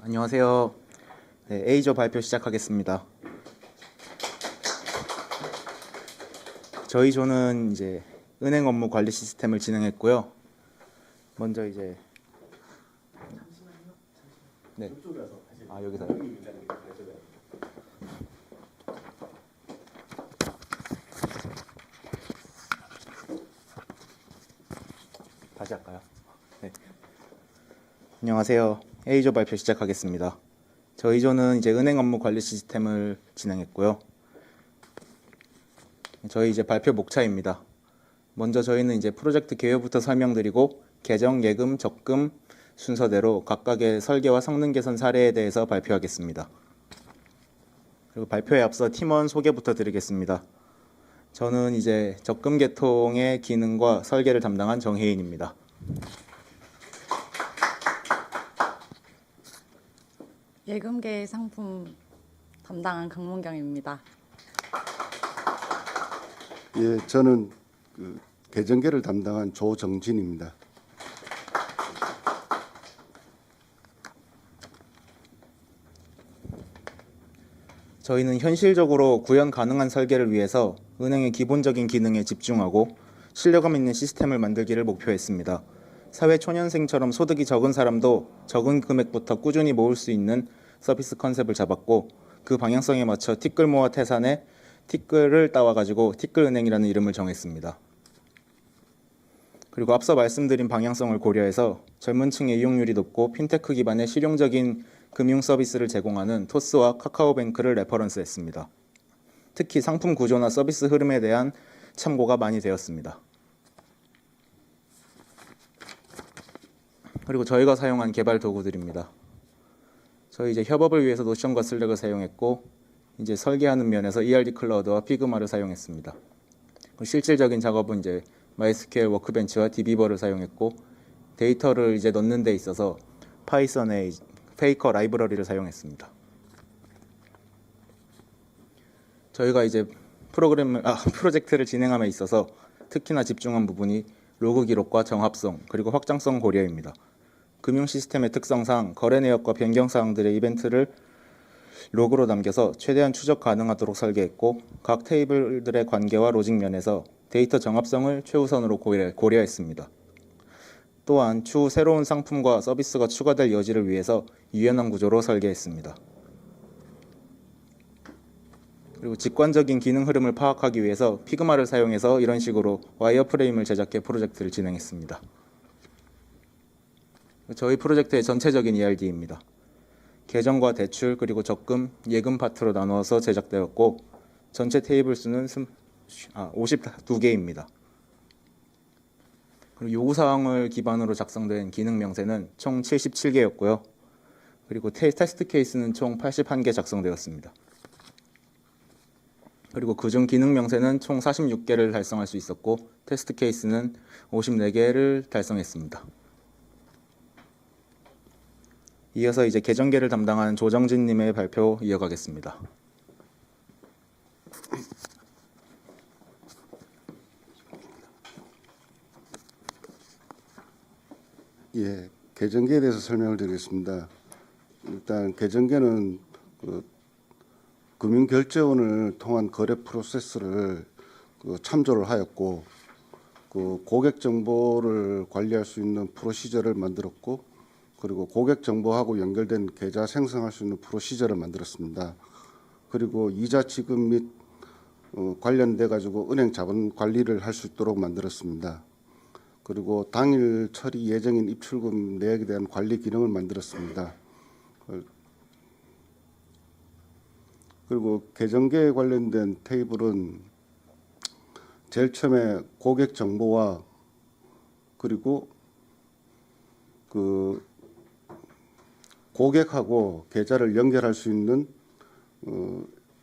안녕하세요. 네, A조 발표 시작하겠습니다. 저희 조는 이제 은행 업무 관리 시스템을 진행했고요. 먼저 이제 네. 여기서 다시 할까요? 네. 안녕하세요. A조 발표 시작하겠습니다. 저희 조는 이제 은행 업무 관리 시스템을 진행했고요. 저희 이제 발표 목차입니다. 먼저 저희는 이제 프로젝트 개요부터 설명드리고 계정, 예금, 적금 순서대로 각각의 설계와 성능 개선 사례에 대해서 발표하겠습니다. 그리고 발표에 앞서 팀원 소개부터 드리겠습니다. 저는 이제 적금 계통의 기능과 설계를 담당한 정혜인입니다. 예금계 상품 담당한 강문경입니다. 예, 저는 계정계를 담당한 조정진입니다. 저희는 현실적으로 구현 가능한 설계를 위해서 은행의 기본적인 기능에 집중하고 신뢰감 있는 시스템을 만들기를 목표했습니다. 사회 초년생처럼 소득이 적은 사람도 적은 금액부터 꾸준히 모을 수 있는 서비스 컨셉을 잡았고, 그 방향성에 맞춰 티끌 모아 태산에 티끌을 따와가지고 티끌은행이라는 이름을 정했습니다. 그리고 앞서 말씀드린 방향성을 고려해서 젊은 층의 이용률이 높고 핀테크 기반의 실용적인 금융 서비스를 제공하는 토스와 카카오뱅크를 레퍼런스했습니다. 특히 상품 구조나 서비스 흐름에 대한 참고가 많이 되었습니다. 그리고 저희가 사용한 개발 도구들입니다. 저희 이제 협업을 위해서 노션과 슬랙을 사용했고, 이제 설계하는 면에서 ERD 클라우드와 피그마를 사용했습니다. 실질적인 작업은 이제 마이스퀘어 워크벤치와 DB버를 사용했고, 데이터를 이제 넣는 데 있어서 파이썬의 페이커 라이브러리를 사용했습니다. 저희가 이제 프로젝트를 진행함에 있어서 특히나 집중한 부분이 로그 기록과 정합성 그리고 확장성 고려입니다. 금융 시스템의 특성상 거래 내역과 변경 사항들의 이벤트를 로그로 남겨서 최대한 추적 가능하도록 설계했고, 각 테이블들의 관계와 로직 면에서 데이터 정합성을 최우선으로 고려했습니다. 또한 추후 새로운 상품과 서비스가 추가될 여지를 위해서 유연한 구조로 설계했습니다. 그리고 직관적인 기능 흐름을 파악하기 위해서 피그마를 사용해서 이런 식으로 와이어프레임을 제작해 프로젝트를 진행했습니다. 저희 프로젝트의 전체적인 ERD입니다. 계정과 대출 그리고 적금, 예금 파트로 나누어서 제작되었고, 전체 테이블 수는 52개입니다. 그리고 요구사항을 기반으로 작성된 기능 명세는 총 77개였고요. 그리고 테스트 케이스는 총 81개 작성되었습니다. 그리고 그중 기능 명세는 총 46개를 달성할 수 있었고, 테스트 케이스는 54개를 달성했습니다. 이어서 이제 계정계를 담당한 조정진님의 발표 이어가겠습니다. 예, 계정계에 대해서 설명을 드리겠습니다. 일단 계정계는 금융결제원을 통한 거래 프로세스를 참조를 하였고, 고객 정보를 관리할 수 있는 프로시저를 만들었고, 그리고 고객 정보하고 연결된 계좌 생성할 수 있는 프로시저를 만들었습니다. 그리고 이자 지급 및 관련돼 가지고 은행 자본 관리를 할 수 있도록 만들었습니다. 그리고 당일 처리 예정인 입출금 내역에 대한 관리 기능을 만들었습니다. 그리고 계정계에 관련된 테이블은 제일 처음에 고객 정보와 그리고 고객하고 계좌를 연결할 수 있는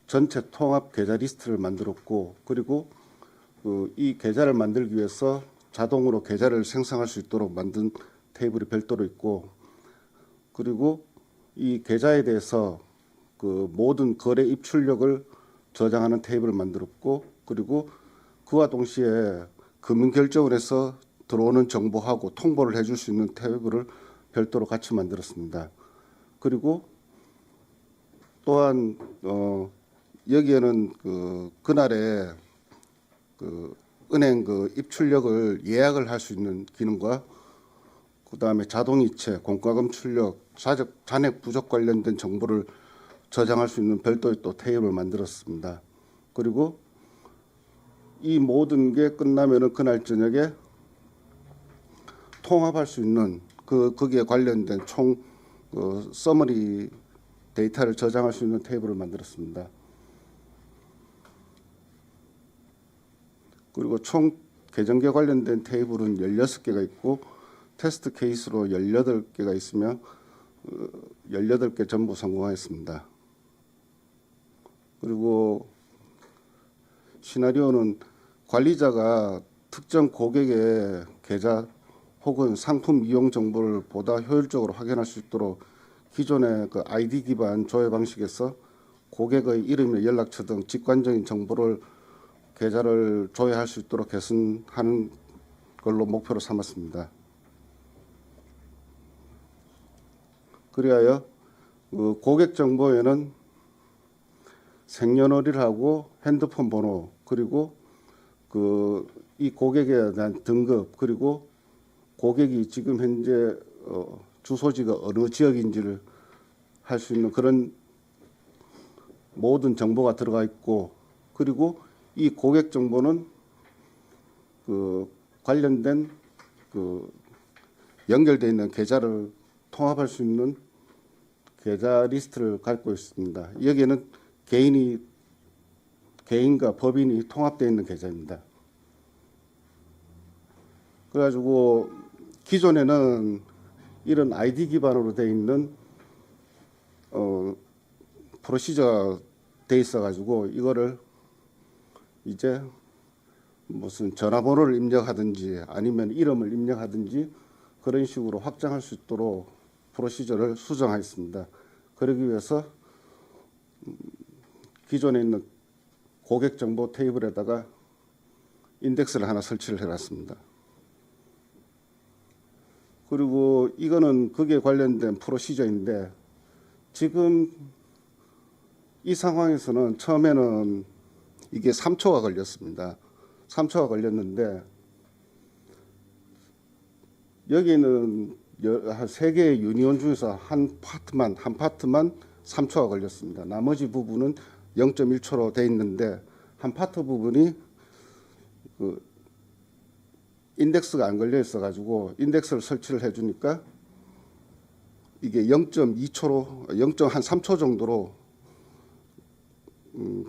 전체 통합 계좌 리스트를 만들었고, 그리고 이 계좌를 만들기 위해서 자동으로 계좌를 생성할 수 있도록 만든 테이블이 별도로 있고, 그리고 이 계좌에 대해서 모든 거래 입출력을 저장하는 테이블을 만들었고, 그리고 그와 동시에 그리고 또한 여기에는 그날에 은행 입출력을 예약을 할 수 있는 기능과 그다음에 자동이체, 공과금 출력, 잔액 부족 관련된 정보를 저장할 수 있는 별도의 또 테이블을 만들었습니다. 그리고 이 모든 게 끝나면은 그날 저녁에 통합할 수 있는 거기에 관련된 총 서머리 데이터를 저장할 수 있는 테이블을 만들었습니다. 그리고 총 계정계 관련된 테이블은 16개가 있고 테스트 케이스로 18개가 있으며 18개 전부 성공하였습니다. 그리고 시나리오는 관리자가 특정 고객의 계좌 혹은 상품 이용 정보를 보다 효율적으로 확인할 수 있도록 기존의 아이디 기반 조회 방식에서 고객의 이름이나 연락처 등 직관적인 정보를 계좌를 조회할 수 있도록 개선하는 걸로 목표로 삼았습니다. 그리하여 고객 정보에는 생년월일하고 핸드폰 번호 그리고 이 고객에 대한 등급 그리고 고객이 지금 현재 주소지가 어느 지역인지를 할 수 있는 그런 모든 정보가 들어가 있고 그리고 이 고객 정보는 관련된 연결되어 있는 계좌를 통합할 수 있는 계좌 리스트를 갖고 있습니다. 여기에는 개인과 법인이 통합되어 있는 계좌입니다. 그래가지고 기존에는 이런 아이디 기반으로 되어 있는 프로시저가 돼 있어가지고 이거를 이제 무슨 전화번호를 입력하든지 아니면 이름을 입력하든지 그런 식으로 확장할 수 있도록 프로시저를 수정하였습니다. 그러기 위해서 기존에 있는 고객 정보 테이블에다가 인덱스를 하나 설치를 해놨습니다. 그리고 이거는 거기에 관련된 프로시저인데 지금 이 상황에서는 처음에는 이게 3초가 걸렸습니다. 3초가 걸렸는데 여기는 한 3개의 유니온 중에서 한 파트만 3초가 걸렸습니다. 나머지 부분은 0.1초로 돼 있는데 한 파트 부분이 인덱스가 안 걸려 있어 가지고 인덱스를 설치를 해 주니까 이게 0.2초로 0.3초 정도로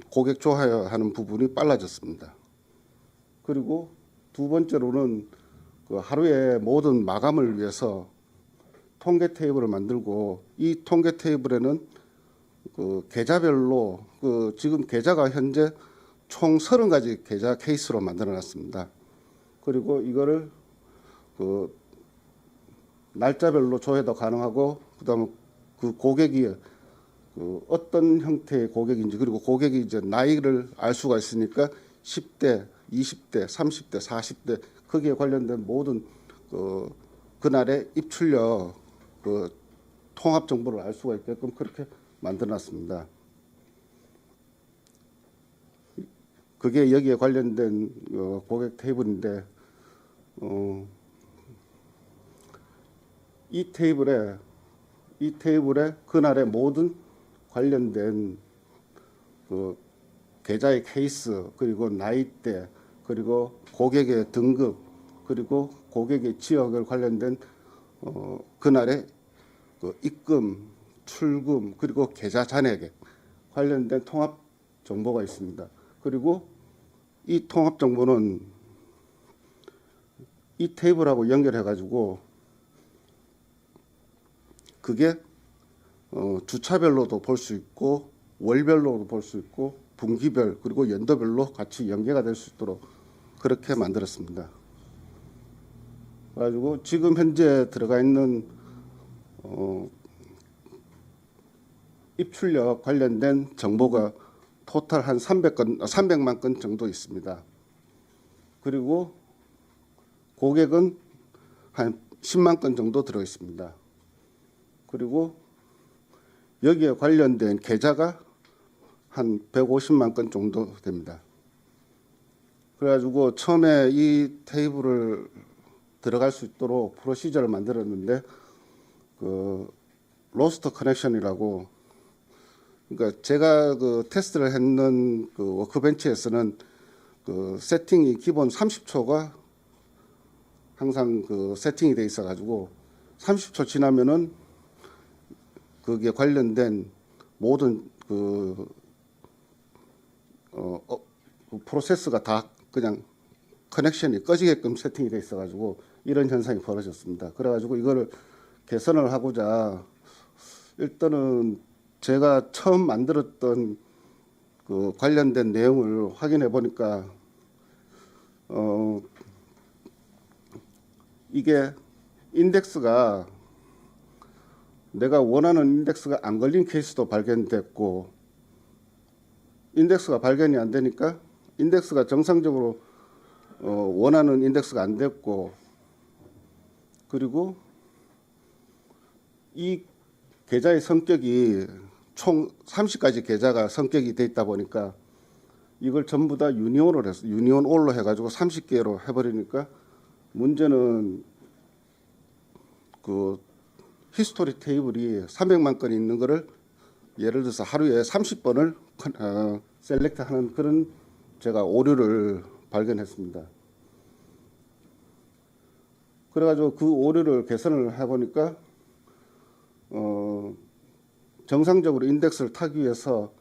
고객 조회하는 부분이 빨라졌습니다. 그리고 두 번째로는 하루에 모든 마감을 위해서 통계 테이블을 만들고 이 통계 테이블에는 계좌별로 지금 계좌가 현재 총 30가지 계좌 케이스로 만들어 놨습니다. 그리고 이거를 날짜별로 조회도 가능하고 그다음에 고객이 어떤 형태의 고객인지 그리고 고객이 이제 나이를 알 수가 있으니까 10대, 20대, 30대, 40대 거기에 관련된 모든 그날의 입출력 통합 정보를 알 수가 있게끔 그렇게 만들어놨습니다. 그게 여기에 관련된 고객 테이블인데 이 테이블에 그날의 모든 관련된 계좌의 케이스 그리고 나이대 그리고 고객의 등급 그리고 고객의 지역을 관련된 그날의 입금, 출금 그리고 계좌 잔액에 관련된 통합 정보가 있습니다. 그리고 이 통합 정보는 이 테이블하고 연결해 가지고 그게 주차별로도 볼 수 있고 월별로도 볼 수 있고 분기별 그리고 연도별로 같이 연계가 될 수 있도록 그렇게 만들었습니다. 그래가지고 지금 현재 들어가 있는 입출력 관련된 정보가 토탈 한 300만 건 정도 있습니다. 그리고 고객은 한 10만 건 정도 들어 있습니다. 그리고 여기에 관련된 계좌가 한 150만 건 정도 됩니다. 그래가지고 처음에 이 테이블을 들어갈 수 있도록 프로시저를 만들었는데 그 로스트 커넥션이라고, 그러니까 제가 그 테스트를 했는 그 워크벤치에서는 그 세팅이 기본 30초가 항상 그 세팅이 돼 있어가지고 30초 지나면은 거기에 관련된 모든 그 프로세스가 다 그냥 커넥션이 꺼지게끔 세팅이 돼 있어가지고 이런 현상이 벌어졌습니다. 그래가지고 이거를 개선을 하고자 일단은 제가 처음 만들었던 그 관련된 내용을 확인해 보니까 이게 인덱스가 내가 원하는 인덱스가 안 걸린 케이스도 발견됐고, 인덱스가 발견이 안 되니까 인덱스가 정상적으로 원하는 인덱스가 안 됐고, 그리고 이 계좌의 성격이 총 30가지 계좌가 성격이 돼 있다 보니까 이걸 전부 다 유니온을 했어. 유니온 올로 해가지고 30개로 해버리니까 문제는 그 히스토리 테이블이 300만 건이 있는 거를 예를 들어서 하루에 30번을 셀렉트하는 그런 제가 오류를 발견했습니다. 그래가지고 그 오류를 개선을 해보니까 정상적으로 인덱스를 타기 위해서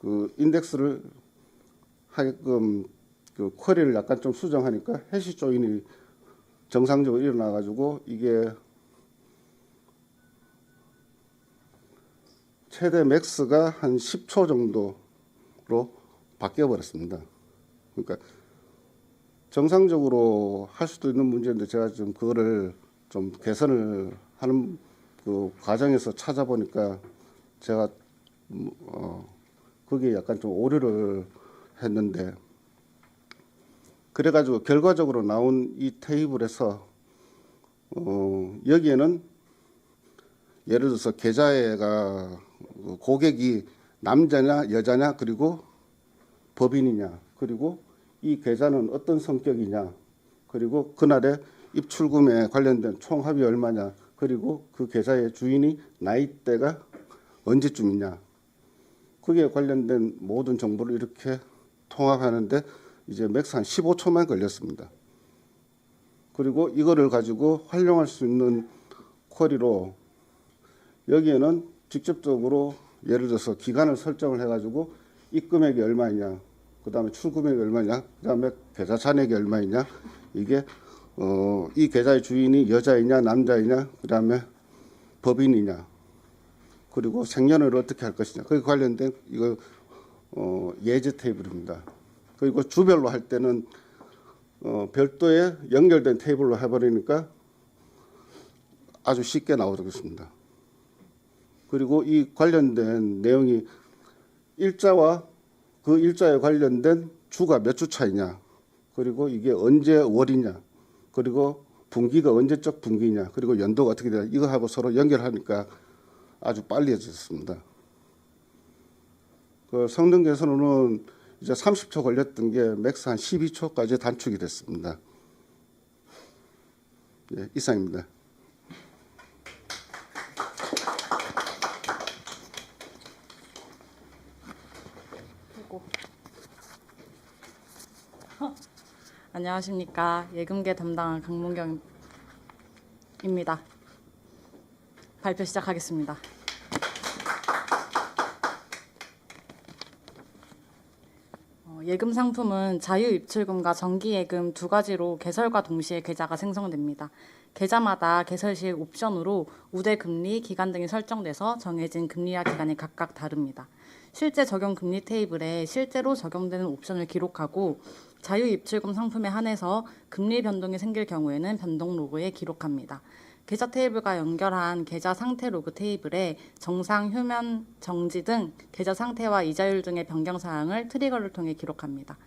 그 인덱스를 하게끔 그 쿼리를 약간 좀 수정하니까 해시 조인이 정상적으로 일어나가지고 이게 최대 맥스가 한 10초 정도로 바뀌어 버렸습니다. 그러니까 정상적으로 할 수도 있는 문제인데 제가 좀 그거를 좀 개선을 하는 그 과정에서 찾아보니까 제가 거기에 약간 좀 오류를 했는데, 그래가지고 결과적으로 나온 이 테이블에서 여기에는 예를 들어서 계좌가 고객이 남자냐 여자냐 그리고 법인이냐, 그리고 이 계좌는 어떤 성격이냐, 그리고 그날의 입출금에 관련된 총합이 얼마냐, 그리고 그 계좌의 주인이 나이대가 언제쯤이냐, 그게 관련된 모든 정보를 이렇게 통합하는데 이제 맥스 한 15초만 걸렸습니다. 그리고 이거를 가지고 활용할 수 있는 쿼리로 여기에는 직접적으로 예를 들어서 기간을 설정을 해가지고 입금액이 얼마이냐, 그 다음에 출금액이 얼마냐, 그 다음에 계좌 잔액이 얼마이냐, 이게 이 계좌의 주인이 여자이냐 남자이냐, 그 다음에 법인이냐, 그리고 생년을 어떻게 할 것이냐, 거기 관련된 이거 예제 테이블입니다. 그리고 주별로 할 때는 별도의 연결된 테이블로 해버리니까 아주 쉽게 나오겠습니다. 그리고 이 관련된 내용이 일자와 그 일자에 관련된 주가 몇 주 차이냐, 그리고 이게 언제 월이냐, 그리고 분기가 언제적 분기냐, 그리고 연도가 어떻게 되냐, 이거하고 서로 연결하니까 아주 빨리 해졌습니다. 그 성능 개선으로는 이제 30초 걸렸던 게 맥스 한 12초까지 단축이 됐습니다. 예, 이상입니다. 안녕하십니까. 예금계 담당한 강문경입니다. 발표 시작하겠습니다. 예금 상품은 자유입출금과 정기예금 두 가지로 개설과 동시에 계좌가 생성됩니다. 계좌마다 개설 시 옵션으로 우대 금리, 기간 등이 설정돼서 정해진 금리와 기간이 각각 다릅니다. 실제 적용 금리 테이블에 실제로 적용되는 옵션을 기록하고 자유입출금 상품에 한해서 금리 변동이 생길 경우에는 변동 로그에 기록합니다. 계좌 테이블과 연결한 계좌 상태 로그 테이블에 정상, 휴면, 정지 등 계좌 상태와 이자율 등의 변경 사항을 트리거를 통해 기록합니다.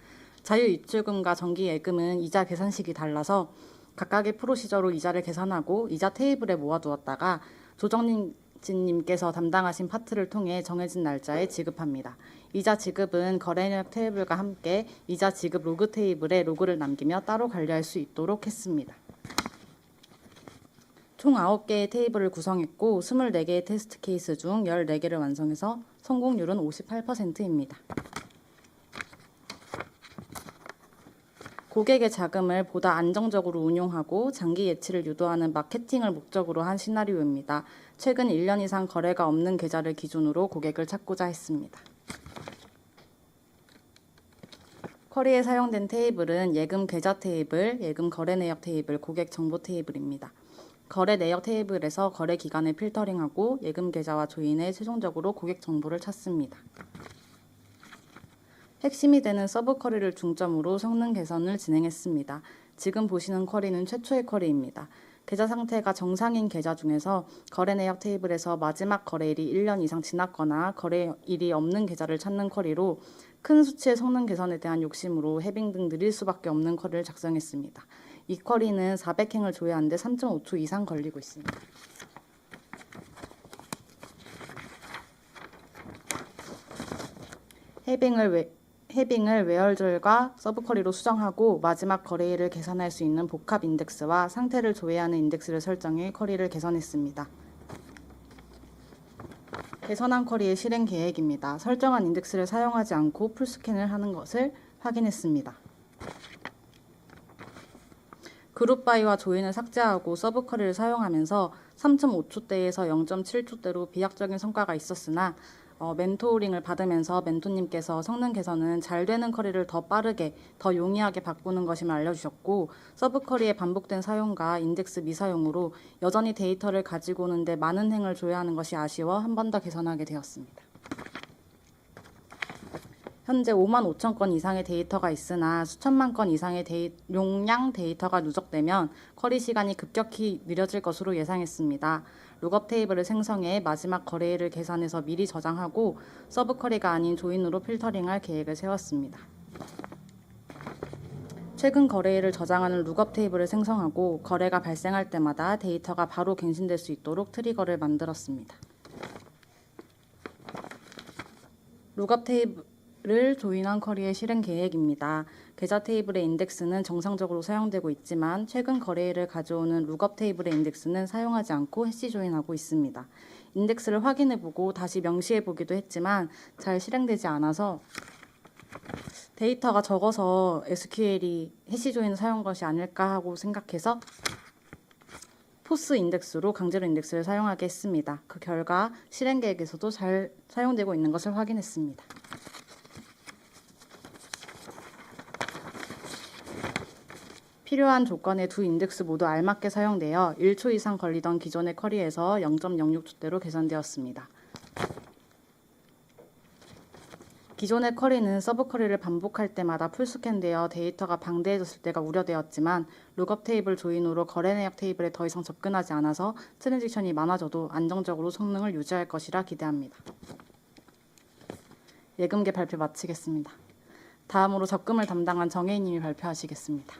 자유입출금과 정기예금은 이자 계산식이 달라서 각각의 프로시저로 이자를 계산하고 이자 테이블에 모아두었다가 조정진님께서 담당하신 파트를 통해 정해진 날짜에 지급합니다. 이자 지급은 거래 내역 테이블과 함께 이자 지급 로그 테이블에 로그를 남기며 따로 관리할 수 있도록 했습니다. 총 9개의 테이블을 구성했고 24개의 테스트 케이스 중 14개를 완성해서 성공률은 58%입니다. 고객의 자금을 보다 안정적으로 운용하고 장기 예치를 유도하는 마케팅을 목적으로 한 시나리오입니다. 최근 1년 이상 거래가 없는 계좌를 기준으로 고객을 찾고자 했습니다. 쿼리에 사용된 테이블은 예금 계좌 테이블, 예금 거래 내역 테이블, 고객 정보 테이블입니다. 거래 내역 테이블에서 거래 기간을 필터링하고 예금 계좌와 조인해 최종적으로 고객 정보를 찾습니다. 핵심이 되는 서브 쿼리를 중점으로 성능 개선을 진행했습니다. 지금 보시는 쿼리는 최초의 쿼리입니다. 계좌 상태가 정상인 계좌 중에서 거래 내역 테이블에서 마지막 거래일이 1년 이상 지났거나 거래일이 없는 계좌를 찾는 쿼리로 큰 수치의 성능 개선에 대한 욕심으로 해빙 등 느릴 수밖에 없는 쿼리를 작성했습니다. 이 쿼리는 400행을 조회하는데 3.5초 이상 걸리고 있습니다. 해빙을 외열절과 서브쿼리로 수정하고 마지막 거래일을 계산할 수 있는 복합 인덱스와 상태를 조회하는 인덱스를 설정해 쿼리를 개선했습니다. 개선한 쿼리의 실행 계획입니다. 설정한 인덱스를 사용하지 않고 풀스캔을 하는 것을 확인했습니다. 그룹 바이와 조인을 삭제하고 서브 쿼리를 사용하면서 3.5초대에서 0.7초대로 비약적인 성과가 있었으나 멘토링을 받으면서 멘토님께서 성능 개선은 잘 되는 쿼리를 더 빠르게, 더 용이하게 바꾸는 것임을 알려주셨고 서브 쿼리의 반복된 사용과 인덱스 미사용으로 여전히 데이터를 가지고 오는데 많은 행을 줘야 하는 것이 아쉬워 한 번 더 개선하게 되었습니다. 현재 5만 5천 건 이상의 데이터가 있으나 수천만 건 이상의 용량 데이터가 누적되면 쿼리 시간이 급격히 느려질 것으로 예상했습니다. 룩업 테이블을 생성해 마지막 거래일을 계산해서 미리 저장하고 서브 쿼리가 아닌 조인으로 필터링할 계획을 세웠습니다. 최근 거래일을 저장하는 룩업 테이블을 생성하고 거래가 발생할 때마다 데이터가 바로 갱신될 수 있도록 트리거를 만들었습니다. 룩업 테이블을 조인한 쿼리의 실행 계획입니다. 계좌 테이블의 인덱스는 정상적으로 사용되고 있지만 최근 거래일을 가져오는 룩업 테이블의 인덱스는 사용하지 않고 해시 조인하고 있습니다. 인덱스를 확인해보고 다시 명시해보기도 했지만 잘 실행되지 않아서 데이터가 적어서 SQL이 해시 조인을 사용한 것이 아닐까 하고 생각해서 포스 인덱스로 강제로 인덱스를 사용하게 했습니다. 그 결과 실행 계획에서도 잘 사용되고 있는 것을 확인했습니다. 필요한 조건의 두 인덱스 모두 알맞게 사용되어 1초 이상 걸리던 기존의 쿼리에서 0.06초대로 개선되었습니다. 기존의 쿼리는 서브 쿼리를 반복할 때마다 풀스캔되어 데이터가 방대해졌을 때가 우려되었지만 룩업 테이블 조인으로 거래 내역 테이블에 더 이상 접근하지 않아서 트랜지션이 많아져도 안정적으로 성능을 유지할 것이라 기대합니다. 예금계 발표 마치겠습니다. 다음으로 적금을 담당한 정혜인님이 발표하시겠습니다.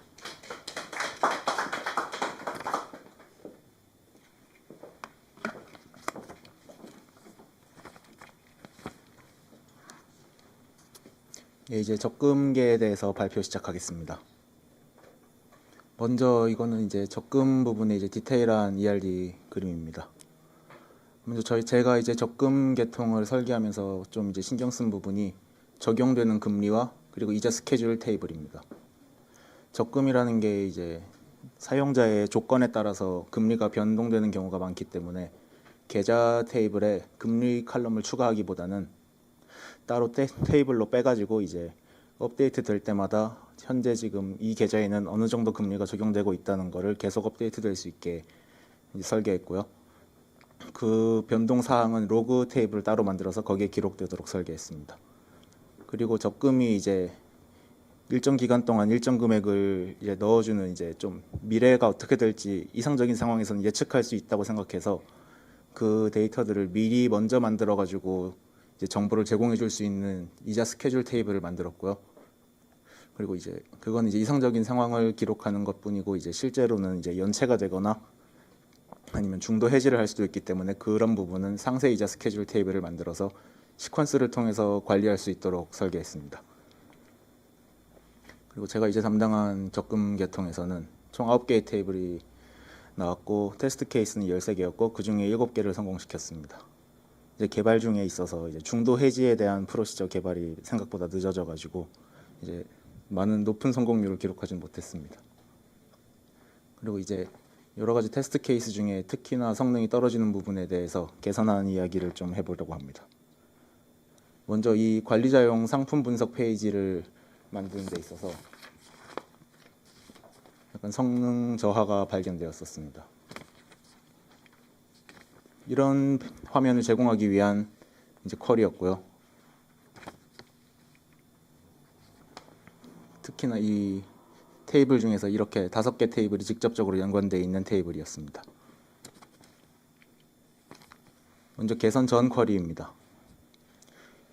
예, 이제 적금계에 대해서 발표 시작하겠습니다. 먼저 이거는 이제 적금 부분의 이제 디테일한 ERD 그림입니다. 먼저 제가 이제 적금 계통을 설계하면서 좀 이제 신경 쓴 부분이 적용되는 금리와 그리고 이자 스케줄 테이블입니다. 적금이라는 게 이제 사용자의 조건에 따라서 금리가 변동되는 경우가 많기 때문에 계좌 테이블에 금리 칼럼을 추가하기보다는 따로 테이블로 빼가지고 이제 업데이트 될 때마다 현재 지금 이 계좌에는 어느 정도 금리가 적용되고 있다는 것을 계속 업데이트 될 수 있게 설계했고요. 그 변동 사항은 로그 테이블을 따로 만들어서 거기에 기록되도록 설계했습니다. 그리고 적금이 이제 일정 기간 동안 일정 금액을 이제 넣어주는 이제 좀 미래가 어떻게 될지 이상적인 상황에서는 예측할 수 있다고 생각해서 그 데이터들을 미리 먼저 만들어 가지고 이제 정보를 제공해 줄 수 있는 이자 스케줄 테이블을 만들었고요. 그리고 이제 그건 이제 이상적인 상황을 기록하는 것뿐이고 이제 실제로는 이제 연체가 되거나 아니면 중도 해지를 할 수도 있기 때문에 그런 부분은 상세이자 스케줄 테이블을 만들어서 시퀀스를 통해서 관리할 수 있도록 설계했습니다. 그리고 제가 이제 담당한 적금 계통에서는 총 9개의 테이블이 나왔고 테스트 케이스는 13개였고 그 중에 7개를 성공시켰습니다. 이제 개발 중에 있어서 이제 중도 해지에 대한 프로시저 개발이 생각보다 늦어져 가지고 이제 많은 높은 성공률을 기록하지는 못했습니다. 그리고 이제 여러 가지 테스트 케이스 중에 특히나 성능이 떨어지는 부분에 대해서 개선하는 이야기를 좀 해보려고 합니다. 먼저 이 관리자용 상품 분석 페이지를 만드는 데 있어서 약간 성능 저하가 발견되었었습니다. 이런 화면을 제공하기 위한 이제 쿼리였고요. 특히나 이 테이블 중에서 이렇게 5개 테이블이 직접적으로 연관되어 있는 테이블이었습니다. 먼저 개선 전 쿼리입니다.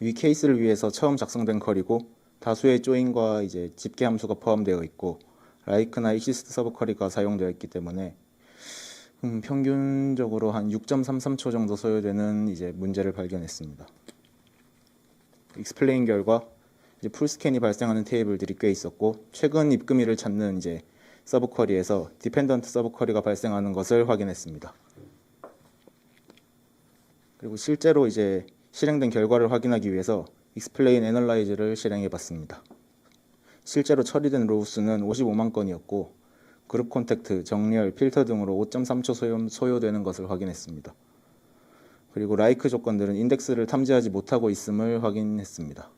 위 케이스를 위해서 처음 작성된 쿼리고 다수의 조인과 이제 집계 함수가 포함되어 있고 라이크나 exist 서브 쿼리가 사용되어 있기 때문에 평균적으로 한 6.33초 정도 소요되는 이제 문제를 발견했습니다. 익스플레인 결과 이제 풀스캔이 발생하는 테이블들이 꽤 있었고 최근 입금일을 찾는 이제 서브 쿼리에서 디펜던트 서브 쿼리가 발생하는 것을 확인했습니다. 그리고 실제로 이제 실행된 결과를 확인하기 위해서 explain analyze를 실행해 봤습니다. 실제로 처리된 로우 수는 55만 건이었고 그룹 콘택트, 정렬, 필터 등으로 5.3초 소요되는 것을 확인했습니다. 그리고 라이크 조건들은 인덱스를 탐지하지 못하고 있음을 확인했습니다.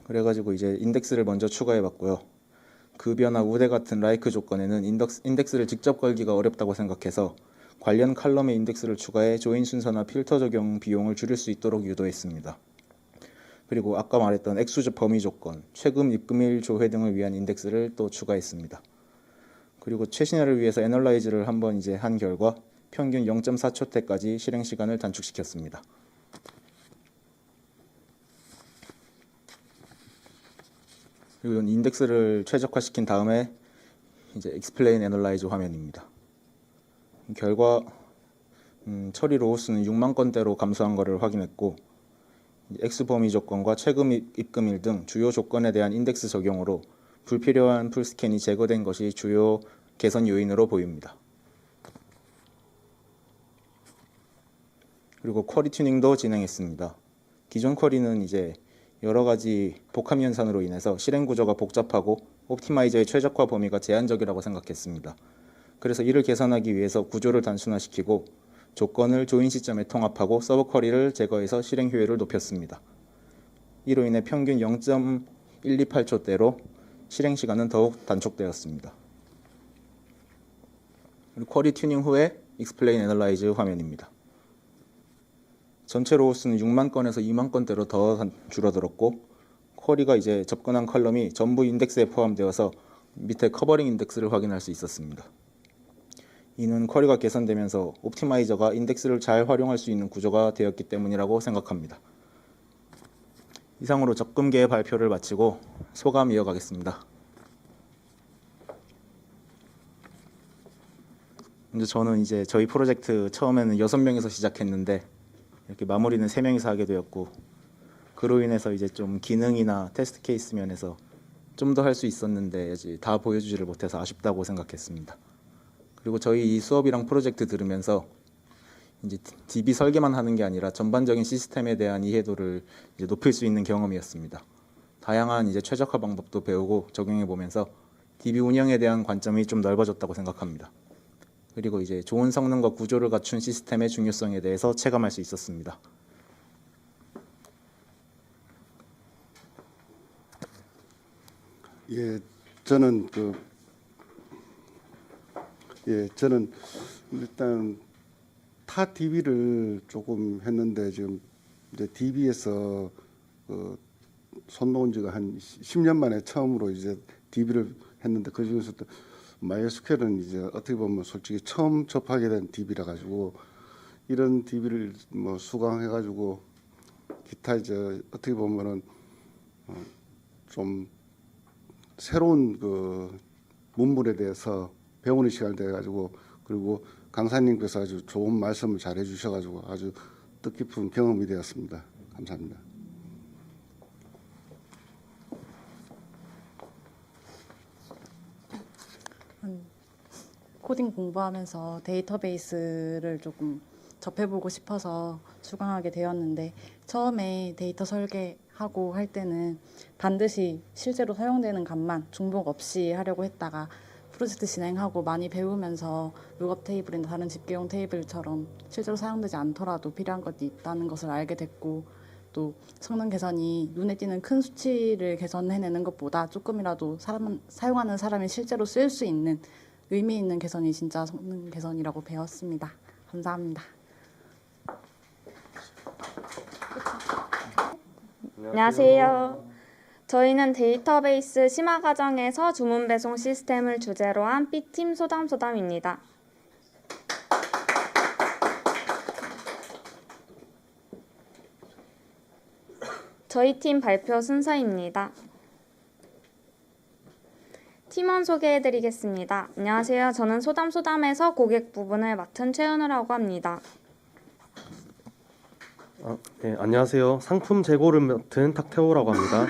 그래가지고 이제 인덱스를 먼저 추가해 봤고요. 급여나 우대 같은 라이크 조건에는 인덱스를 직접 걸기가 어렵다고 생각해서 관련 칼럼에 인덱스를 추가해 조인 순서나 필터 적용 비용을 줄일 수 있도록 유도했습니다. 그리고 아까 말했던 액수 범위 조건, 최근 입금일 조회 등을 위한 인덱스를 또 추가했습니다. 그리고 최신화를 위해서 애널라이즈를 한번 이제 한 결과 평균 0.4초대까지 실행 시간을 단축시켰습니다. 그리고 인덱스를 최적화시킨 다음에 이제 explain analyze 화면입니다. 결과 처리 로우 수는 6만 건대로 감소한 것을 확인했고 X 범위 조건과 최근 입금일 등 주요 조건에 대한 인덱스 적용으로 불필요한 풀스캔이 제거된 것이 주요 개선 요인으로 보입니다. 그리고 쿼리 튜닝도 진행했습니다. 기존 쿼리는 이제 여러 가지 복합 연산으로 인해서 실행 구조가 복잡하고 옵티마이저의 최적화 범위가 제한적이라고 생각했습니다. 그래서 이를 개선하기 위해서 구조를 단순화시키고 조건을 조인 시점에 통합하고 서브 쿼리를 제거해서 실행 효율을 높였습니다. 이로 인해 평균 0.128초대로 실행 시간은 더욱 단축되었습니다. 그리고 쿼리 튜닝 후에 explain analyze 화면입니다. 전체 로우 수는 6만 건에서 2만 건대로 더 줄어들었고 쿼리가 이제 접근한 컬럼이 전부 인덱스에 포함되어서 밑에 커버링 인덱스를 확인할 수 있었습니다. 이는 쿼리가 개선되면서 옵티마이저가 인덱스를 잘 활용할 수 있는 구조가 되었기 때문이라고 생각합니다. 이상으로 적금계의 발표를 마치고 소감 이어가겠습니다. 먼저 저는 이제 저희 프로젝트 처음에는 6명에서 시작했는데 이렇게 마무리는 3명이서 하게 되었고 그로 인해서 이제 좀 기능이나 테스트 케이스 면에서 좀 더 할 수 있었는데 이제 다 보여주지를 못해서 아쉽다고 생각했습니다. 그리고 저희 이 수업이랑 프로젝트 들으면서 이제 DB 설계만 하는 게 아니라 전반적인 시스템에 대한 이해도를 이제 높일 수 있는 경험이었습니다. 다양한 이제 최적화 방법도 배우고 적용해 보면서 DB 운영에 대한 관점이 좀 넓어졌다고 생각합니다. 그리고 이제 좋은 성능과 구조를 갖춘 시스템의 중요성에 대해서 체감할 수 있었습니다. 예, 저는 저는 일단 타 DB를 조금 했는데 지금 이제 DB에서 손 놓은 지가 한 10년 만에 처음으로 이제 DB를 했는데 그 중에서도 MySQL은 이제 어떻게 보면 솔직히 처음 접하게 된 DB라 가지고 이런 DB를 뭐 수강해 가지고 기타 이제 어떻게 보면은 좀 새로운 그 문물에 대해서 배우는 시간이 돼가지고 그리고 강사님께서 아주 좋은 말씀을 잘 해주셔가지고 아주 뜻깊은 경험이 되었습니다. 감사합니다. 코딩 공부하면서 데이터베이스를 조금 접해보고 싶어서 수강하게 되었는데 처음에 데이터 설계하고 할 때는 반드시 실제로 사용되는 값만 중복 없이 하려고 했다가 프로젝트 진행하고 많이 배우면서 룩업 테이블이나 다른 집계용 테이블처럼 실제로 사용되지 않더라도 필요한 것이 있다는 것을 알게 됐고 또 성능 개선이 눈에 띄는 큰 수치를 개선해내는 것보다 조금이라도 사용하는 사람이 실제로 쓸 수 있는 의미 있는 개선이 진짜 성능 개선이라고 배웠습니다. 감사합니다. 안녕하세요. 저희는 데이터베이스 심화 과정에서 주문 배송 시스템을 주제로 한 B팀 소담소담입니다. 저희 팀 발표 순서입니다. 팀원 소개해드리겠습니다. 안녕하세요. 저는 소담소담에서 고객 부분을 맡은 최은우라고 합니다. 네, 안녕하세요. 상품 재고를 맡은 탁태호라고 합니다.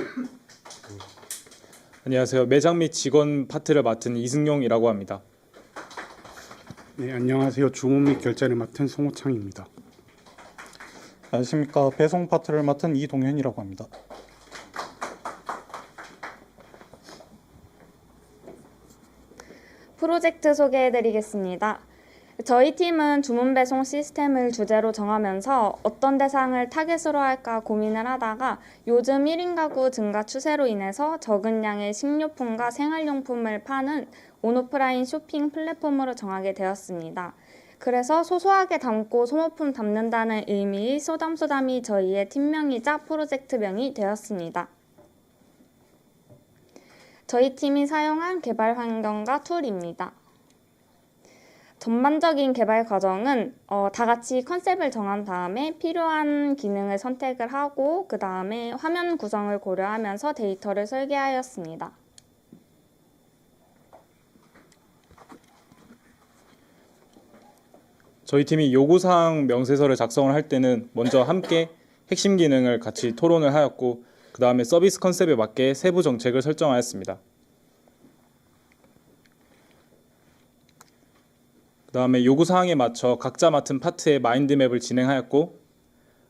안녕하세요. 매장 및 직원 파트를 맡은 이승용이라고 합니다. 네, 안녕하세요. 주문 및 결제를 맡은 송호창입니다. 안녕하십니까. 배송 파트를 맡은 이동현이라고 합니다. 프로젝트 소개해드리겠습니다. 저희 팀은 주문 배송 시스템을 주제로 정하면서 어떤 대상을 타겟으로 할까 고민을 하다가 요즘 1인 가구 증가 추세로 인해서 적은 양의 식료품과 생활용품을 파는 온오프라인 쇼핑 플랫폼으로 정하게 되었습니다. 그래서 소소하게 담고 소모품 담는다는 의미의 소담소담이 저희의 팀명이자 프로젝트명이 되었습니다. 저희 팀이 사용한 개발 환경과 툴입니다. 전반적인 개발 과정은 다 같이 컨셉을 정한 다음에 필요한 기능을 선택을 하고 그 다음에 화면 구성을 고려하면서 데이터를 설계하였습니다. 저희 팀이 요구사항 명세서를 작성을 할 때는 먼저 함께 핵심 기능을 같이 토론을 하였고 그 다음에 서비스 컨셉에 맞게 세부 정책을 설정하였습니다. 그 다음에 요구사항에 맞춰 각자 맡은 파트의 마인드맵을 진행하였고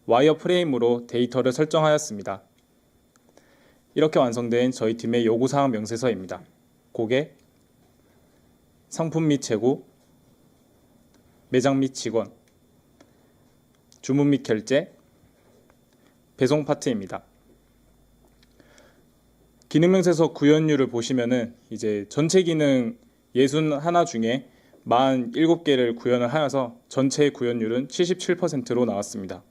와이어 프레임으로 데이터를 설정하였습니다. 이렇게 완성된 저희 팀의 요구사항 명세서입니다. 고객, 상품 및 재고, 매장 및 직원, 주문 및 결제, 배송 파트입니다. 기능 명세서 구현율을 보시면은 이제 전체 기능 61 중에 47개를 구현을 하여서 전체 구현율은 77%로 나왔습니다.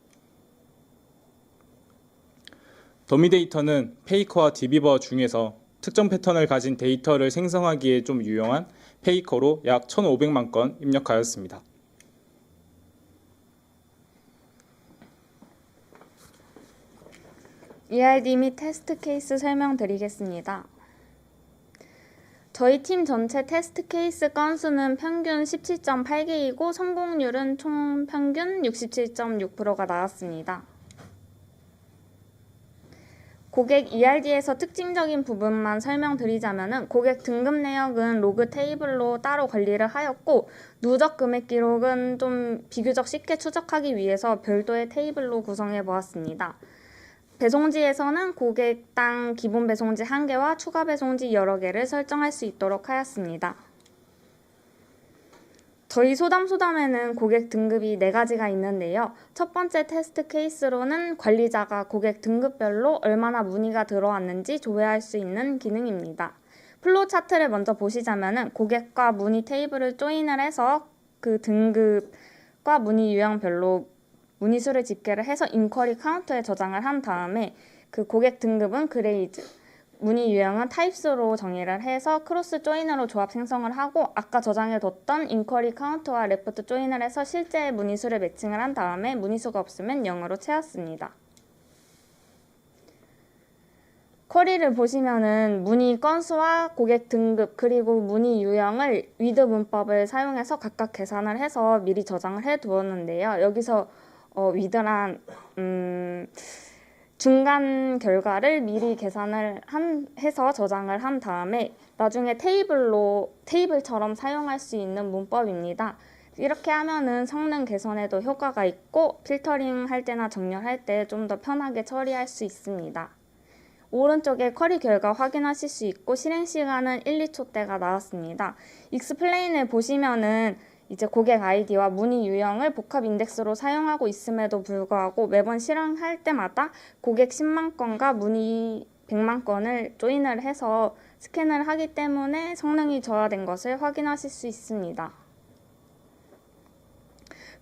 더미 데이터는 페이커와 디비버 중에서 특정 패턴을 가진 데이터를 생성하기에 좀 유용한 페이커로 약 1,500만 건 입력하였습니다. ERD 및 테스트 케이스 설명드리겠습니다. 저희 팀 전체 테스트 케이스 건수는 평균 17.8개이고 성공률은 총 평균 67.6%가 나왔습니다. 고객 ERD에서 특징적인 부분만 설명드리자면 고객 등급 내역은 로그 테이블로 따로 관리를 하였고 누적 금액 기록은 좀 비교적 쉽게 추적하기 위해서 별도의 테이블로 구성해 보았습니다. 배송지에서는 고객당 기본 배송지 1개와 추가 배송지 여러 개를 설정할 수 있도록 하였습니다. 저희 소담소담에는 고객 등급이 4가지가 있는데요. 첫 번째 테스트 케이스로는 관리자가 고객 등급별로 얼마나 문의가 들어왔는지 조회할 수 있는 기능입니다. 플로우 차트를 먼저 보시자면 고객과 문의 테이블을 조인을 해서 그 등급과 문의 유형별로 문의 수를 집계를 해서 인쿼리 카운트에 저장을 한 다음에 그 고객 등급은 그레이드, 문의 유형은 타입스로 정의를 해서 크로스 조인으로 조합 생성을 하고 아까 저장해뒀던 인쿼리 카운트와 레프트 조인을 해서 실제 문의 수를 매칭을 한 다음에 문의 수가 없으면 0으로 채웠습니다. 쿼리를 보시면은 문의 건수와 고객 등급 그리고 문의 유형을 위드 문법을 사용해서 각각 계산을 해서 미리 저장을 해 두었는데요. 여기서 위드란 중간 결과를 미리 계산을 해서 저장을 한 다음에 나중에 테이블처럼 사용할 수 있는 문법입니다. 이렇게 하면은 성능 개선에도 효과가 있고 필터링 할 때나 정렬할 때 좀 더 편하게 처리할 수 있습니다. 오른쪽에 쿼리 결과 확인하실 수 있고 실행 시간은 1, 2초대가 나왔습니다. 익스플레인을 보시면은 이제 고객 아이디와 문의 유형을 복합 인덱스로 사용하고 있음에도 불구하고 매번 실행할 때마다 고객 10만 건과 문의 100만 건을 조인을 해서 스캔을 하기 때문에 성능이 저하된 것을 확인하실 수 있습니다.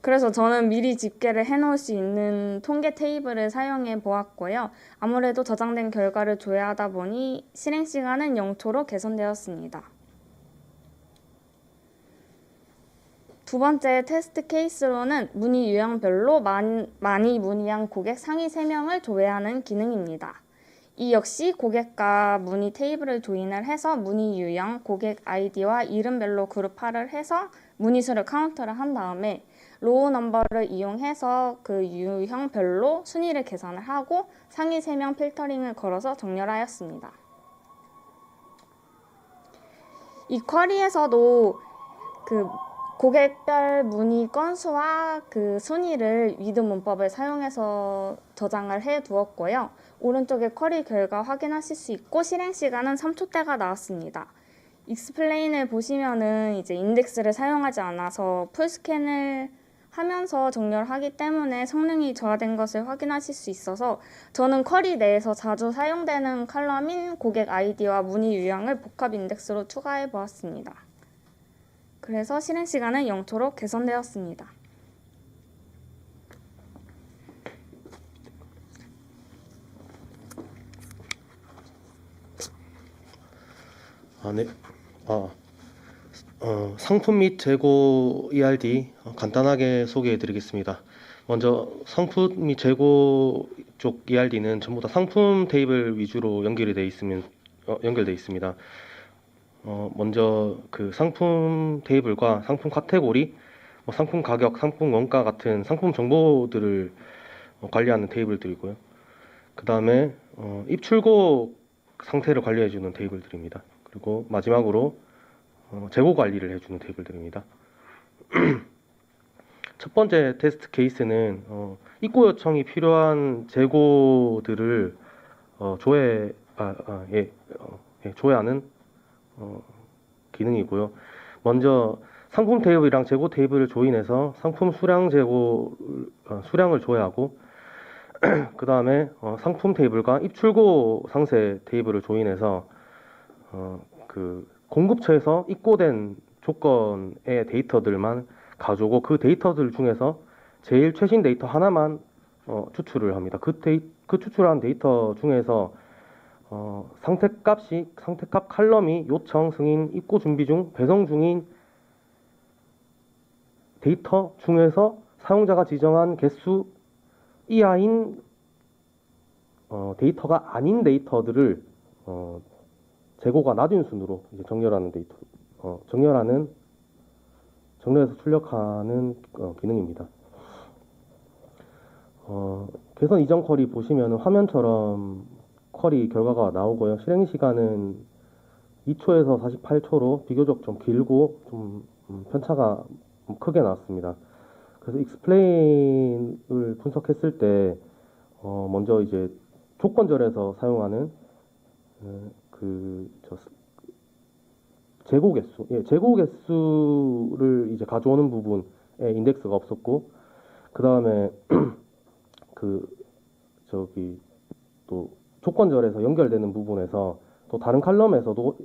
그래서 저는 미리 집계를 해놓을 수 있는 통계 테이블을 사용해 보았고요. 아무래도 저장된 결과를 조회하다 보니 실행 시간은 0초로 개선되었습니다. 두 번째 테스트 케이스로는 문의 유형별로 많이 문의한 고객 상위 3명을 조회하는 기능입니다. 이 역시 고객과 문의 테이블을 조인을 해서 문의 유형, 고객 아이디와 이름별로 그룹화를 해서 문의 수를 카운트를 한 다음에 로우 넘버를 이용해서 그 유형별로 순위를 계산을 하고 상위 3명 필터링을 걸어서 정렬하였습니다. 이 쿼리에서도 그 고객별 문의 건수와 그 순위를 위드 문법을 사용해서 저장을 해 두었고요. 오른쪽에 쿼리 결과 확인하실 수 있고 실행 시간은 3초대가 나왔습니다. 익스플레인을 보시면은 이제 인덱스를 사용하지 않아서 풀스캔을 하면서 정렬하기 때문에 성능이 저하된 것을 확인하실 수 있어서 저는 쿼리 내에서 자주 사용되는 칼럼인 고객 아이디와 문의 유형을 복합 인덱스로 추가해 보았습니다. 그래서 실행 시간은 0초로 개선되었습니다. 네. 상품 및 재고 ERD 간단하게 소개해 드리겠습니다. 먼저 상품 및 재고 쪽 ERD는 전부 다 상품 테이블 위주로 연결되어 있습니다. 먼저 그 상품 테이블과 상품 카테고리, 상품 가격, 상품 원가 같은 상품 정보들을 관리하는 테이블들이고요. 그 다음에 입출고 상태를 관리해주는 테이블들입니다. 그리고 마지막으로 재고 관리를 해주는 테이블들입니다. 첫 번째 테스트 케이스는 입고 요청이 필요한 재고들을 조회하는 기능이고요. 먼저 상품 테이블이랑 재고 테이블을 조인해서 상품 수량을 조회하고 그 다음에 상품 테이블과 입출고 상세 테이블을 조인해서 그 공급처에서 입고된 조건의 데이터들만 가져오고 그 데이터들 중에서 제일 최신 데이터 하나만 추출을 합니다. 그 추출한 데이터 중에서 상태값 칼럼이 요청, 승인, 입고 준비 중, 배송 중인 데이터 중에서 사용자가 지정한 개수 이하인 데이터가 아닌 데이터들을 재고가 낮은 순으로 이제 정렬해서 출력하는 기능입니다. 개선 이전 쿼리 보시면 화면처럼 쿼리 결과가 나오고요. 실행 시간은 2초에서 48초로 비교적 좀 길고 좀 편차가 크게 나왔습니다. 그래서 익스플레인을 분석했을 때 먼저 이제 조건절에서 사용하는 재고 개수를 이제 가져오는 부분에 인덱스가 없었고, 그 다음에 또 조건절에서 연결되는 부분에서 또 다른 칼럼에서도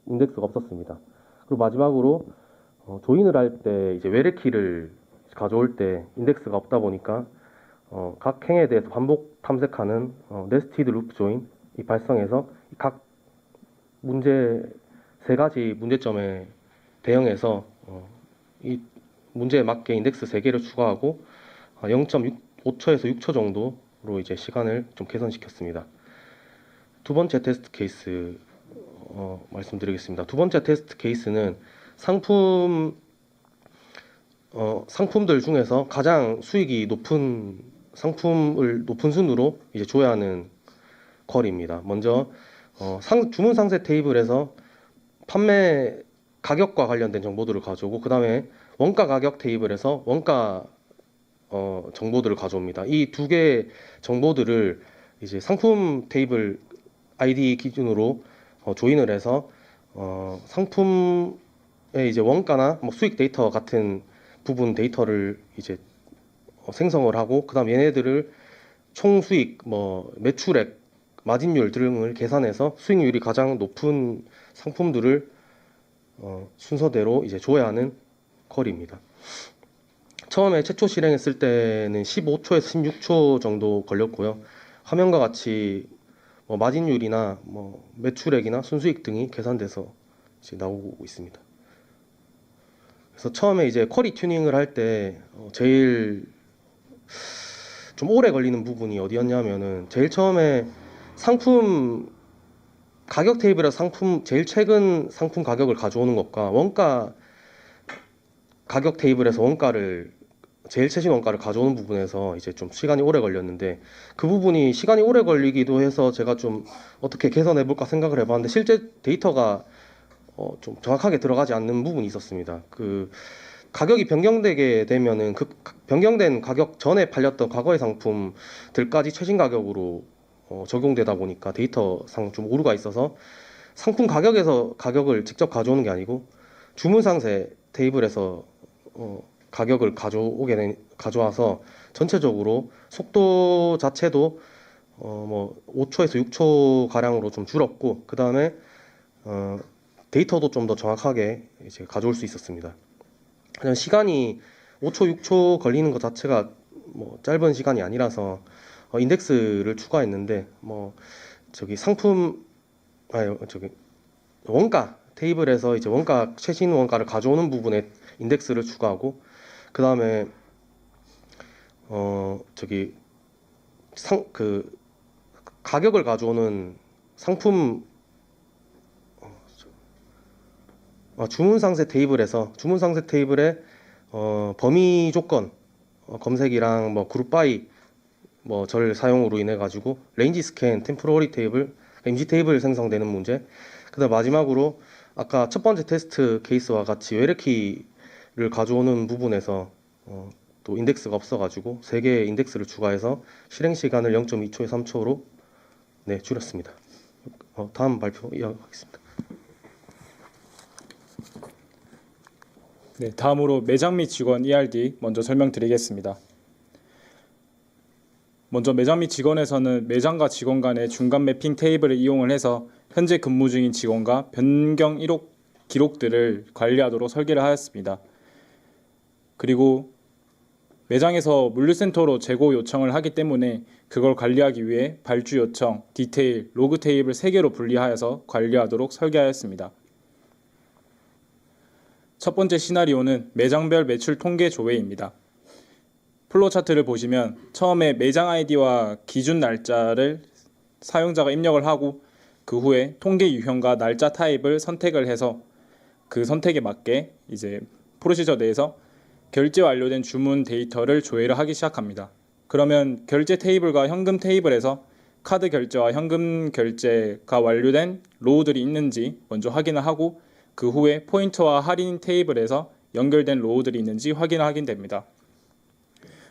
인덱스가 없었습니다. 그리고 마지막으로 조인을 할 때 이제 외래키를 가져올 때 인덱스가 없다 보니까 각 행에 대해서 반복 탐색하는 네스티드 루프 조인이 발생해서 각 세 가지 문제점에 대응해서 이 문제에 맞게 인덱스 3개를 추가하고 0.5초에서 6초 정도로 이제 시간을 좀 개선시켰습니다. 두 번째 테스트 케이스 말씀드리겠습니다. 두 번째 테스트 케이스는 상품들 중에서 가장 수익이 높은 상품을 높은 순으로 이제 조회하는 컬입니다. 먼저 주문 상세 테이블에서 판매 가격과 관련된 정보들을 가져오고, 그 다음에 원가 가격 테이블에서 원가 정보들을 가져옵니다. 이 두 개의 정보들을 이제 상품 테이블 아이디 기준으로 조인을 해서 상품의 이제 원가나 뭐 수익 데이터 같은 부분 데이터를 이제 생성을 하고, 그다음 얘네들을 총 수익, 뭐 매출액, 마진율 등을 계산해서 수익률이 가장 높은 상품들을 순서대로 이제 조회하는 컬입니다. 처음에 최초 실행했을 때는 15초에서 16초 정도 걸렸고요. 화면과 같이 뭐 마진율이나 뭐 매출액이나 순수익 등이 계산돼서 이제 나오고 있습니다. 그래서 처음에 이제 쿼리 튜닝을 할 때 제일 좀 오래 걸리는 부분이 어디였냐면은, 제일 처음에 상품 가격 테이블에서 제일 최근 상품 가격을 가져오는 것과 원가 가격 테이블에서 제일 최신 원가를 가져오는 부분에서 이제 좀 시간이 오래 걸렸는데, 그 부분이 시간이 오래 걸리기도 해서 제가 좀 어떻게 개선해 볼까 생각을 해봤는데, 실제 데이터가 좀 정확하게 들어가지 않는 부분이 있었습니다. 그 가격이 변경되게 되면은 그 변경된 가격 전에 팔렸던 과거의 상품들까지 최신 가격으로 적용되다 보니까 데이터상 좀 오류가 있어서 상품 가격에서 가격을 직접 가져오는 게 아니고 주문 상세 테이블에서 가격을 가져와서 전체적으로 속도 자체도 뭐 5초에서 6초 가량으로 좀 줄었고, 그 다음에 데이터도 좀 더 정확하게 이제 가져올 수 있었습니다. 그냥 시간이 5초, 6초 걸리는 것 자체가 뭐 짧은 시간이 아니라서 인덱스를 추가했는데, 뭐 원가 테이블에서 이제 최신 원가를 가져오는 부분에 인덱스를 추가하고, 그 다음에 가격을 가져오는 상품 주문 상세 테이블에 범위 조건 검색이랑 뭐 그룹 바이 뭐 절 사용으로 인해 가지고 레인지 스캔, 템포러리 테이블, 임시 테이블 생성되는 문제, 그다음 마지막으로 아까 첫 번째 테스트 케이스와 같이 외래키를 가져오는 부분에서 또 인덱스가 없어가지고 3개의 인덱스를 추가해서 실행 시간을 0.2초에 3초로 줄였습니다. 다음 발표 이어가겠습니다. 네, 다음으로 매장 및 직원 ERD 먼저 설명드리겠습니다. 먼저 매장 및 직원에서는 매장과 직원 간의 중간 매핑 테이블을 이용을 해서 현재 근무 중인 직원과 변경 기록들을 관리하도록 설계를 하였습니다. 그리고 매장에서 물류센터로 재고 요청을 하기 때문에 그걸 관리하기 위해 발주 요청, 디테일, 로그 테이블 3개로 분리하여서 관리하도록 설계하였습니다. 첫 번째 시나리오는 매장별 매출 통계 조회입니다. 플로우 차트를 보시면 처음에 매장 아이디와 기준 날짜를 사용자가 입력을 하고, 그 후에 통계 유형과 날짜 타입을 선택을 해서 그 선택에 맞게 이제 프로시저 내에서 결제 완료된 주문 데이터를 조회를 하기 시작합니다. 그러면 결제 테이블과 현금 테이블에서 카드 결제와 현금 결제가 완료된 로우들이 있는지 먼저 확인을 하고, 그 후에 포인트와 할인 테이블에서 연결된 로우들이 있는지 확인을 됩니다.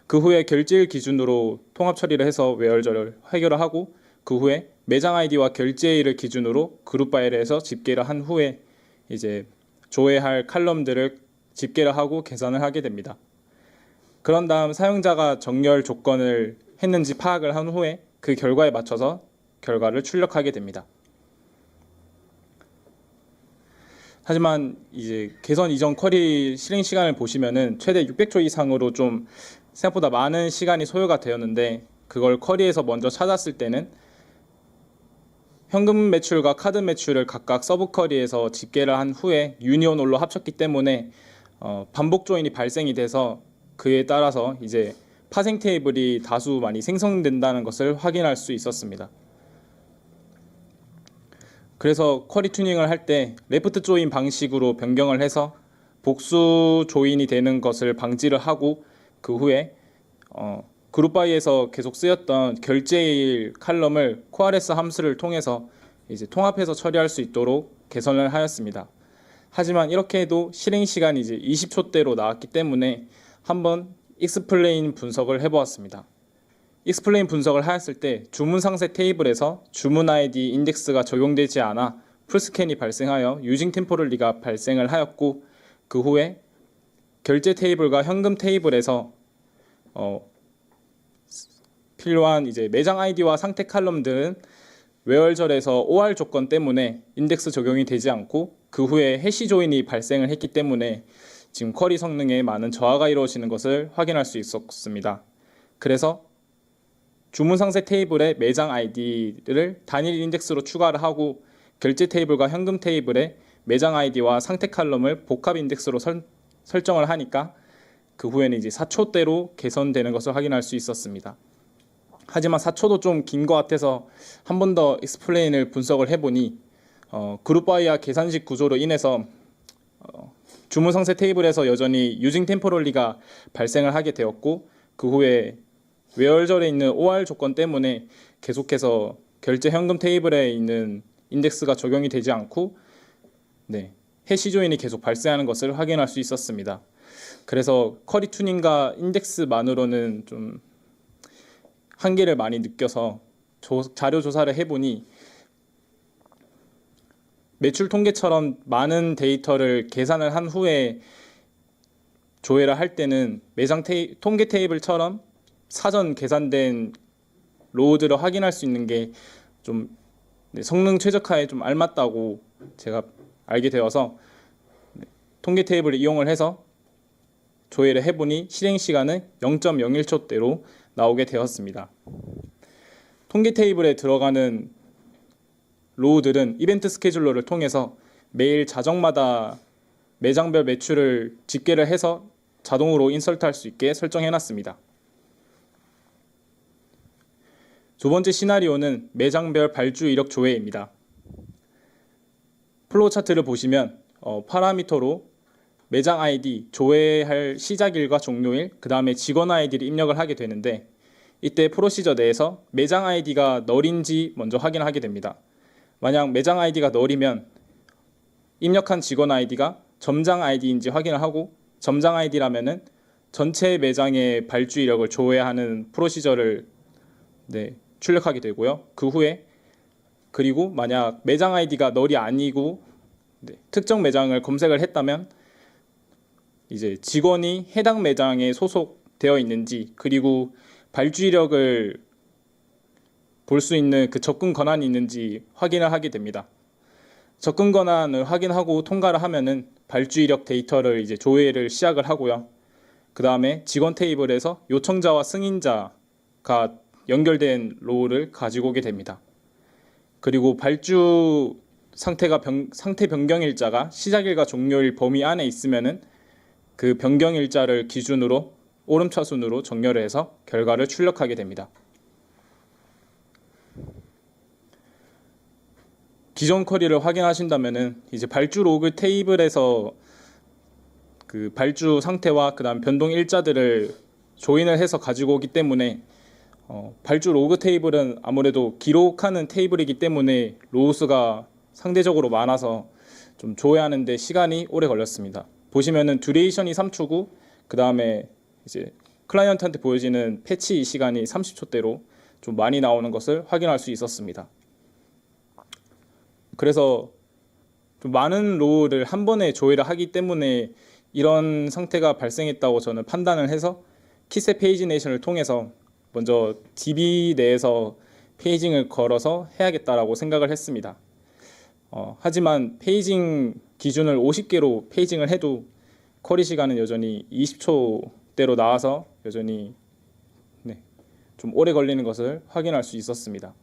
그 후에 결제일 기준으로 통합 처리를 해서 외열절을 해결을 하고, 그 후에 매장 아이디와 결제일을 기준으로 그룹 파일을 해서 집계를 한 후에 이제 조회할 칼럼들을 집계를 하고 계산을 하게 됩니다. 그런 다음 사용자가 정렬 조건을 했는지 파악을 한 후에 그 결과에 맞춰서 결과를 출력하게 됩니다. 하지만 이제 개선 이전 쿼리 실행 시간을 보시면은 최대 600초 이상으로 좀 생각보다 많은 시간이 소요가 되었는데, 그걸 쿼리에서 먼저 찾았을 때는 현금 매출과 카드 매출을 각각 서브 쿼리에서 집계를 한 후에 유니온 올로 합쳤기 때문에 반복 조인이 발생이 돼서 그에 따라서 이제 파생 테이블이 다수 많이 생성된다는 것을 확인할 수 있었습니다. 그래서 쿼리 튜닝을 할 때 레프트 조인 방식으로 변경을 해서 복수 조인이 되는 것을 방지를 하고 그 후에 그룹 바이에서 계속 쓰였던 결제일 칼럼을 코아레스 함수를 통해서 이제 통합해서 처리할 수 있도록 개선을 하였습니다. 하지만 이렇게 해도 실행 시간이 이제 20초대로 나왔기 때문에 한번 익스플레인 분석을 해보았습니다. 익스플레인 분석을 하였을 때 주문 상세 테이블에서 주문 아이디 인덱스가 적용되지 않아 풀스캔이 발생하여 유징 템포럴리가 발생을 하였고 그 후에 결제 테이블과 현금 테이블에서 필요한 이제 매장 아이디와 상태 칼럼들은 외월절에서 OR 조건 때문에 인덱스 적용이 되지 않고 그 후에 해시 조인이 발생을 했기 때문에 지금 쿼리 성능에 많은 저하가 이루어지는 것을 확인할 수 있었습니다. 그래서 주문 상세 테이블에 매장 아이디를 단일 인덱스로 추가를 하고 결제 테이블과 현금 테이블에 매장 아이디와 상태 칼럼을 복합 인덱스로 설정을 하니까 그 후에는 이제 4초대로 개선되는 것을 확인할 수 있었습니다. 하지만 4초도 좀 긴 것 같아서 한 번 더 익스플레인을 분석을 해보니 그룹 바이와 계산식 구조로 인해서 주문 상세 테이블에서 여전히 유징 템포럴리가 발생을 하게 되었고 그 후에 외월절에 있는 OR 조건 때문에 계속해서 결제 현금 테이블에 있는 인덱스가 적용이 되지 않고 해시 조인이 계속 발생하는 것을 확인할 수 있었습니다. 그래서 쿼리 튜닝과 인덱스만으로는 좀 한계를 많이 느껴서 자료 조사를 해보니 매출 통계처럼 많은 데이터를 계산을 한 후에 조회를 할 때는 매장 통계 테이블처럼 사전 계산된 로우들을 확인할 수 있는 게 좀 성능 최적화에 좀 알맞다고 제가 알게 되어서 통계 테이블을 이용을 해서 조회를 해보니 실행 시간은 0.01초대로 나오게 되었습니다. 통계 테이블에 들어가는 로우들은 이벤트 스케줄러를 통해서 매일 자정마다 매장별 매출을 집계를 해서 자동으로 인설트할 수 있게 설정해 놨습니다. 두 번째 시나리오는 매장별 발주 이력 조회입니다. 플로우 차트를 보시면 파라미터로 매장 아이디, 조회할 시작일과 종료일, 그 다음에 직원 아이디를 입력을 하게 되는데 이때 프로시저 내에서 매장 아이디가 널인지 먼저 확인하게 됩니다. 만약 매장 아이디가 널이면 입력한 직원 아이디가 점장 아이디인지 확인을 하고 점장 아이디라면은 전체 매장의 발주 이력을 조회하는 프로시저를 출력하게 되고요. 그 후에 그리고 만약 매장 아이디가 널이 아니고 특정 매장을 검색을 했다면 이제 직원이 해당 매장에 소속되어 있는지 그리고 발주 이력을 볼 수 있는 그 접근 권한이 있는지 확인을 하게 됩니다. 접근 권한을 확인하고 통과를 하면은 발주 이력 데이터를 이제 조회를 시작을 하고요. 그 다음에 직원 테이블에서 요청자와 승인자가 연결된 로우를 가지고 오게 됩니다. 그리고 발주 상태 변경일자가 시작일과 종료일 범위 안에 있으면은 그 변경일자를 기준으로 오름차순으로 정렬을 해서 결과를 출력하게 됩니다. 기존 쿼리를 확인하신다면은 이제 발주 로그 테이블에서 그 발주 상태와 그다음 변동 일자들을 조인을 해서 가지고 오기 때문에 발주 로그 테이블은 아무래도 기록하는 테이블이기 때문에 로우 수가 상대적으로 많아서 좀 조회하는 데 시간이 오래 걸렸습니다. 보시면은 듀레이션이 3초고 그다음에 이제 클라이언트한테 보여지는 패치 시간이 30초대로 좀 많이 나오는 것을 확인할 수 있었습니다. 그래서 좀 많은 로우를 한 번에 조회를 하기 때문에 이런 상태가 발생했다고 저는 판단을 해서 키셋 페이지네이션을 통해서 먼저 DB 내에서 페이징을 걸어서 해야겠다라고 생각을 했습니다. 하지만 페이징 기준을 50개로 페이징을 해도 쿼리 시간은 여전히 20초대로 나와서 여전히 좀 오래 걸리는 것을 확인할 수 있었습니다.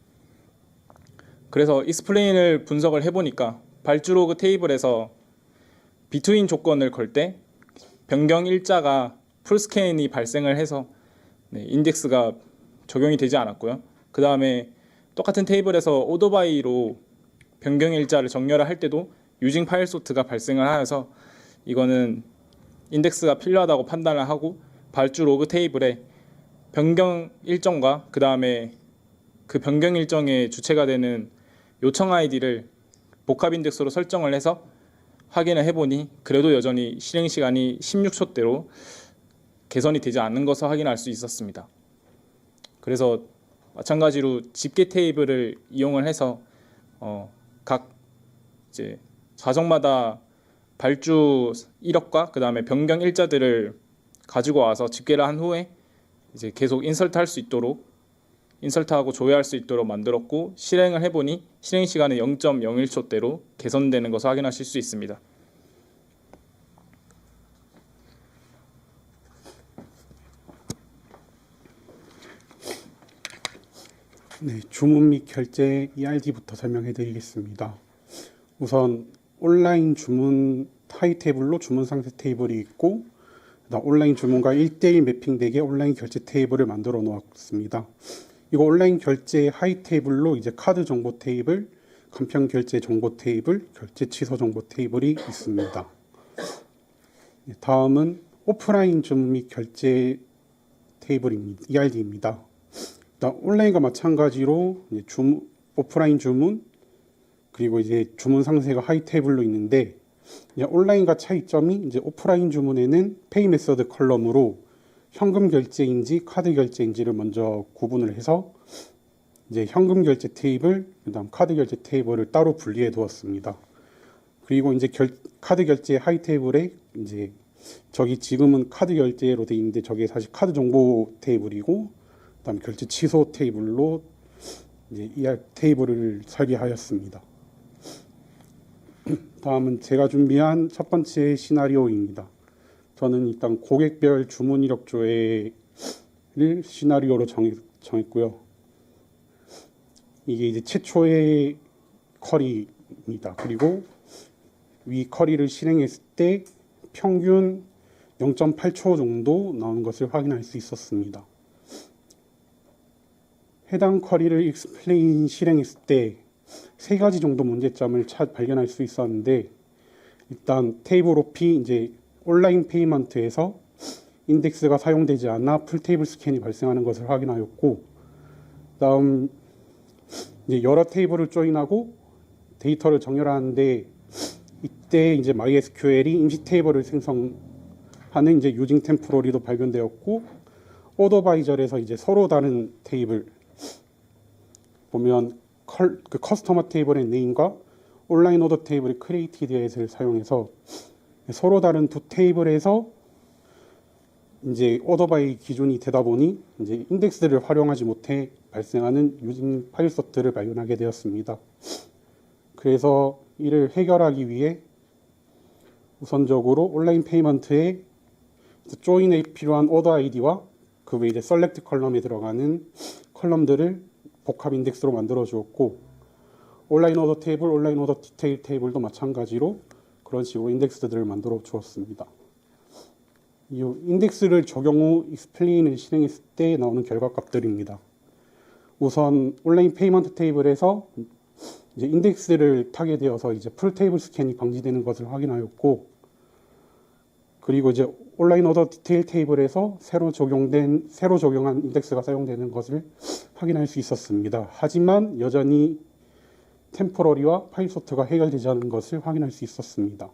그래서 익스플레인을 분석을 해보니까 발주 로그 테이블에서 비트윈 조건을 걸 때 변경 일자가 풀스캔이 발생을 해서 인덱스가 적용이 되지 않았고요. 그 다음에 똑같은 테이블에서 오더바이로 변경 일자를 정렬을 할 때도 유징 파일 소트가 발생을 하여서 이거는 인덱스가 필요하다고 판단을 하고 발주 로그 테이블에 변경 일정과 그 다음에 그 변경 일정의 주체가 되는 요청 아이디를 복합 인덱스로 설정을 해서 확인을 해보니 그래도 여전히 실행 시간이 16초대로 개선이 되지 않는 것을 확인할 수 있었습니다. 그래서 마찬가지로 집계 테이블을 이용을 해서 각 이제 자정마다 발주 이력과 그 다음에 변경 일자들을 가지고 와서 집계를 한 후에 이제 계속 인설트할 수 있도록 인설트하고 조회할 수 있도록 만들었고 실행을 해보니 실행 시간은 0.01초대로 개선되는 것을 확인하실 수 있습니다. 네, 주문 및 결제 ERD부터 설명해 드리겠습니다. 우선 온라인 주문 하이 테이블로 주문 상세 테이블이 있고 그다음 온라인 주문과 1대1 매핑되게 온라인 결제 테이블을 만들어 놓았습니다. 이거 온라인 결제 하이 테이블로 이제 카드 정보 테이블, 간편 결제 정보 테이블, 결제 취소 정보 테이블이 있습니다. 다음은 오프라인 주문 및 결제 테이블입니다. ERD입니다. 온라인과 마찬가지로 이제 오프라인 주문 그리고 이제 주문 상세가 하이 테이블로 있는데 이제 온라인과 차이점이 이제 오프라인 주문에는 페이 메서드 컬럼으로 현금 결제인지 카드 결제인지를 먼저 구분을 해서 이제 현금 결제 테이블, 그다음 카드 결제 테이블을 따로 분리해 두었습니다. 그리고 이제 카드 결제 하이 테이블에 이제 저기 지금은 카드 결제로 돼 있는데 저게 사실 카드 정보 테이블이고 그다음 결제 취소 테이블로 이제 이 테이블을 설계하였습니다. 다음은 제가 준비한 첫 번째 시나리오입니다. 저는 일단 고객별 주문 이력 조회를 시나리오로 정했고요. 이게 이제 최초의 쿼리입니다. 그리고 위 쿼리를 실행했을 때 평균 0.8초 정도 나오는 것을 확인할 수 있었습니다. 해당 쿼리를 익스플레인 실행했을 때 세 가지 정도 문제점을 발견할 수 있었는데 일단 테이블 오피 이제 온라인 페이먼트에서 인덱스가 사용되지 않아 풀 테이블 스캔이 발생하는 것을 확인하였고 다음 이제 여러 테이블을 조인하고 데이터를 정렬하는데 이때 이제 MySQL이 임시 테이블을 생성하는 이제 유징 템포러리도 발견되었고 오더바이절에서 이제 서로 다른 테이블 보면 그 커스터머 테이블의 네임과 온라인 오더 테이블의 크리에이티드잇을 사용해서 서로 다른 두 테이블에서 이제 오더바이 기준이 되다 보니 이제 인덱스를 활용하지 못해 발생하는 유징 파일 소트를 발견하게 되었습니다. 그래서 이를 해결하기 위해 우선적으로 온라인 페이먼트에 조인에 필요한 오더 아이디와 그 외에 이제 셀렉트 컬럼에 들어가는 컬럼들을 복합 인덱스로 만들어 주었고 온라인 오더 테이블, 온라인 오더 디테일 테이블도 마찬가지로 그런 식으로 인덱스들을 만들어 주었습니다. 이 인덱스를 적용 후 익스플레인을 실행했을 때 나오는 결과값들입니다. 우선 온라인 페이먼트 테이블에서 이제 인덱스를 타게 되어서 이제 풀 테이블 스캔이 방지되는 것을 확인하였고 그리고 이제 온라인 오더 디테일 테이블에서 새로 적용한 인덱스가 사용되는 것을 확인할 수 있었습니다. 하지만 여전히 템포러리와 파일 소트가 해결되지 않은 것을 확인할 수 있었습니다.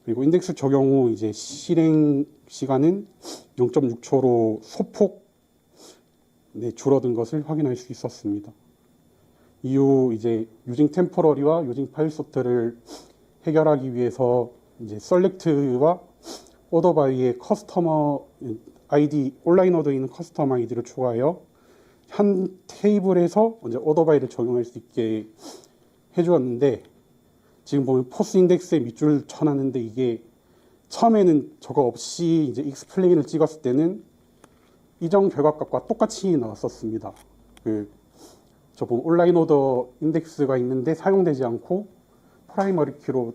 그리고 인덱스 적용 후 이제 실행 시간은 0.6초로 소폭 줄어든 것을 확인할 수 있었습니다. 이후 이제 유징 템포러리와 유징 파일 소트를 해결하기 위해서 이제 셀렉트와 오더바이의 커스터머 아이디 온라인 오더에 있는 커스터머 아이디를 추가하여 한 테이블에서 이제 오더바이를 적용할 수 있게 해주었는데 지금 보면 포스 인덱스에 밑줄을 쳐놨는데 이게 처음에는 저거 없이 이제 익스플레인을 찍었을 때는 이전 결과값과 똑같이 나왔었습니다. 저 보면 온라인 오더 인덱스가 있는데 사용되지 않고 프라이머리 키로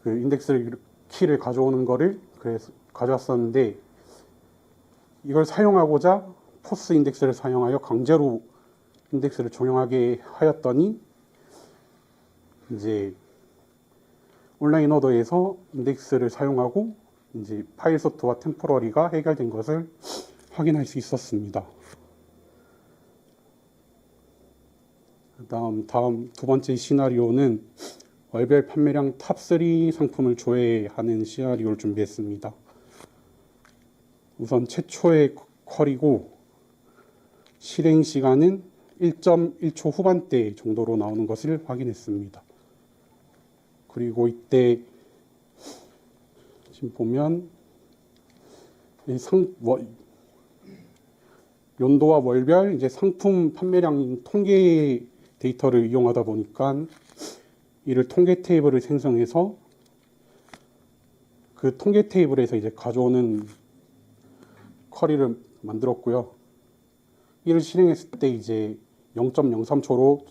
그 인덱스를 키를 가져오는 거를 그래서 가져왔었는데 이걸 사용하고자 포스 인덱스를 사용하여 강제로 인덱스를 적용하게 하였더니 이제 온라인 오더에서 인덱스를 사용하고 이제 파일 소트와 템포러리가 해결된 것을 확인할 수 있었습니다. 다음 두 번째 시나리오는 월별 판매량 탑3 상품을 조회하는 시나리오를 준비했습니다. 우선 최초의 퀄이고 실행 시간은 1.1초 후반대 정도로 나오는 것을 확인했습니다. 그리고 이때 지금 보면 연도와 월별 이제 상품 판매량 통계 데이터를 이용하다 보니까 이를 통계 테이블을 생성해서 그 통계 테이블에서 이제 가져오는 쿼리를 만들었고요. 이를 실행했을 때 이제 0.03초로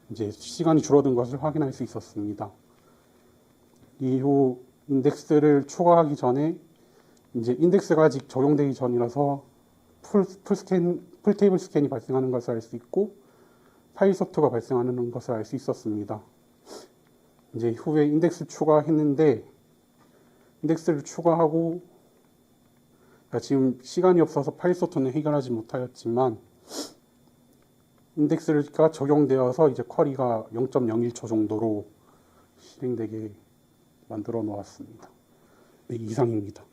이제 시간이 줄어든 것을 확인할 수 있었습니다. 이후 인덱스를 추가하기 전에 이제 인덱스가 아직 적용되기 전이라서 풀 테이블 스캔이 발생하는 것을 알 수 있고 파일 소트가 발생하는 것을 알 수 있었습니다. 이제 후에 인덱스 추가했는데 인덱스를 추가하고 지금 시간이 없어서 파일 소트는 해결하지 못하였지만 인덱스가 적용되어서 이제 쿼리가 0.01초 정도로 실행되게 만들어 놓았습니다. 네, 이상입니다.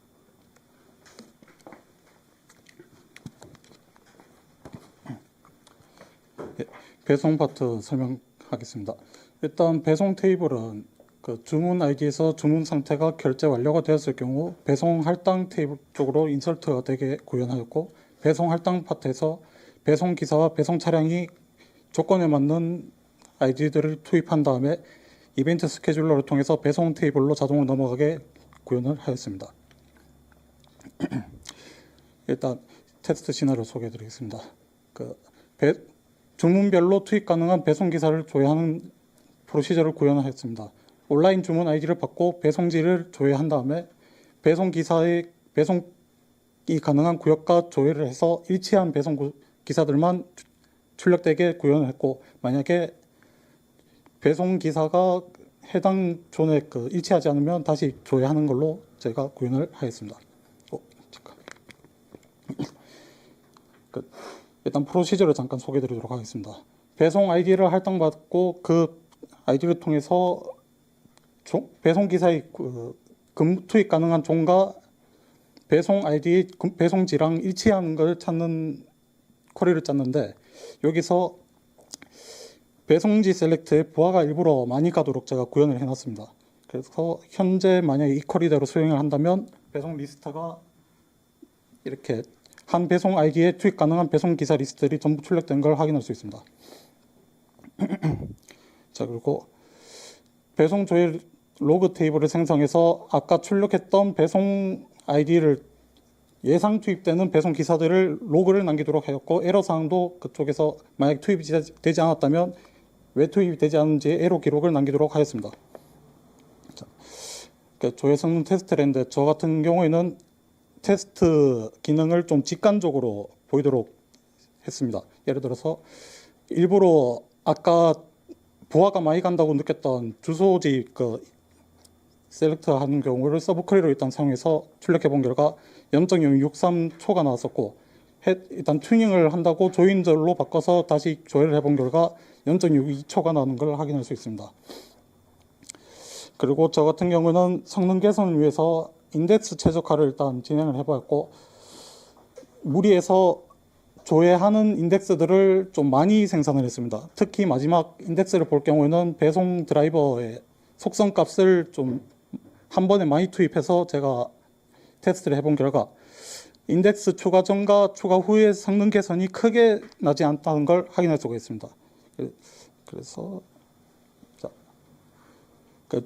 배송 파트 설명하겠습니다. 일단 배송 테이블은 그 주문 아이디에서 주문 상태가 결제 완료가 되었을 경우 배송 할당 테이블 쪽으로 인서트가 되게 구현하였고, 배송 할당 파트에서 배송 기사와 배송 차량이 조건에 맞는 아이디들을 투입한 다음에 이벤트 스케줄러를 통해서 배송 테이블로 자동으로 넘어가게 구현을 하였습니다. 일단 테스트 시나리오 소개해 드리겠습니다. 주문별로 투입 가능한 배송 기사를 조회하는 프로시저를 구현하였습니다. 온라인 주문 아이디를 받고 배송지를 조회한 다음에 배송 기사의 배송이 가능한 구역과 조회를 해서 일치한 배송 기사들만 출력되게 구현했고, 만약에 배송 기사가 해당 존에 일치하지 않으면 다시 조회하는 걸로 제가 구현을 하였습니다. 일단 프로시저를 잠깐 소개해 드리도록 하겠습니다. 배송 아이디를 할당받고 그 아이디를 통해서 배송 기사의 투입 가능한 존과 배송 아이디의 배송지랑 일치하는 걸 찾는 쿼리를 짰는데, 여기서 배송지 셀렉트에 부하가 일부러 많이 가도록 제가 구현을 해놨습니다. 그래서 현재 만약에 이 쿼리대로 수행을 한다면 배송 리스트가 이렇게 한 배송 아이디에 투입 가능한 배송 기사 리스트들이 전부 출력된 걸 확인할 수 있습니다. 자, 그리고 배송 조회 로그 테이블을 생성해서 아까 출력했던 배송 아이디를 예상 투입되는 배송 기사들을 로그를 남기도록 하였고, 에러 사항도 그쪽에서 만약 투입이 되지 않았다면 왜 투입이 되지 않은지 에러 기록을 남기도록 하였습니다. 자, 조회 성능 테스트를 했는데 저 같은 경우에는 테스트 기능을 좀 직관적으로 보이도록 했습니다. 예를 들어서 일부러 아까 부하가 많이 간다고 느꼈던 주소지 셀렉트 하는 경우를 서브 쿼리로 일단 사용해서 출력해 본 결과 0.063초가 나왔었고, 일단 튜닝을 한다고 조인절로 바꿔서 다시 조회를 해본 결과 0.62초가 나오는 걸 확인할 수 있습니다. 그리고 저 같은 경우는 성능 개선을 위해서 인덱스 최적화를 일단 진행을 해보았고, 무리해서 조회하는 인덱스들을 좀 많이 생산을 했습니다. 특히 마지막 인덱스를 볼 경우에는 배송 드라이버의 속성 값을 좀 한 번에 많이 투입해서 제가 테스트를 해본 결과 인덱스 추가 전과 추가 후의 성능 개선이 크게 나지 않다는 걸 확인할 수가 있습니다. 그래서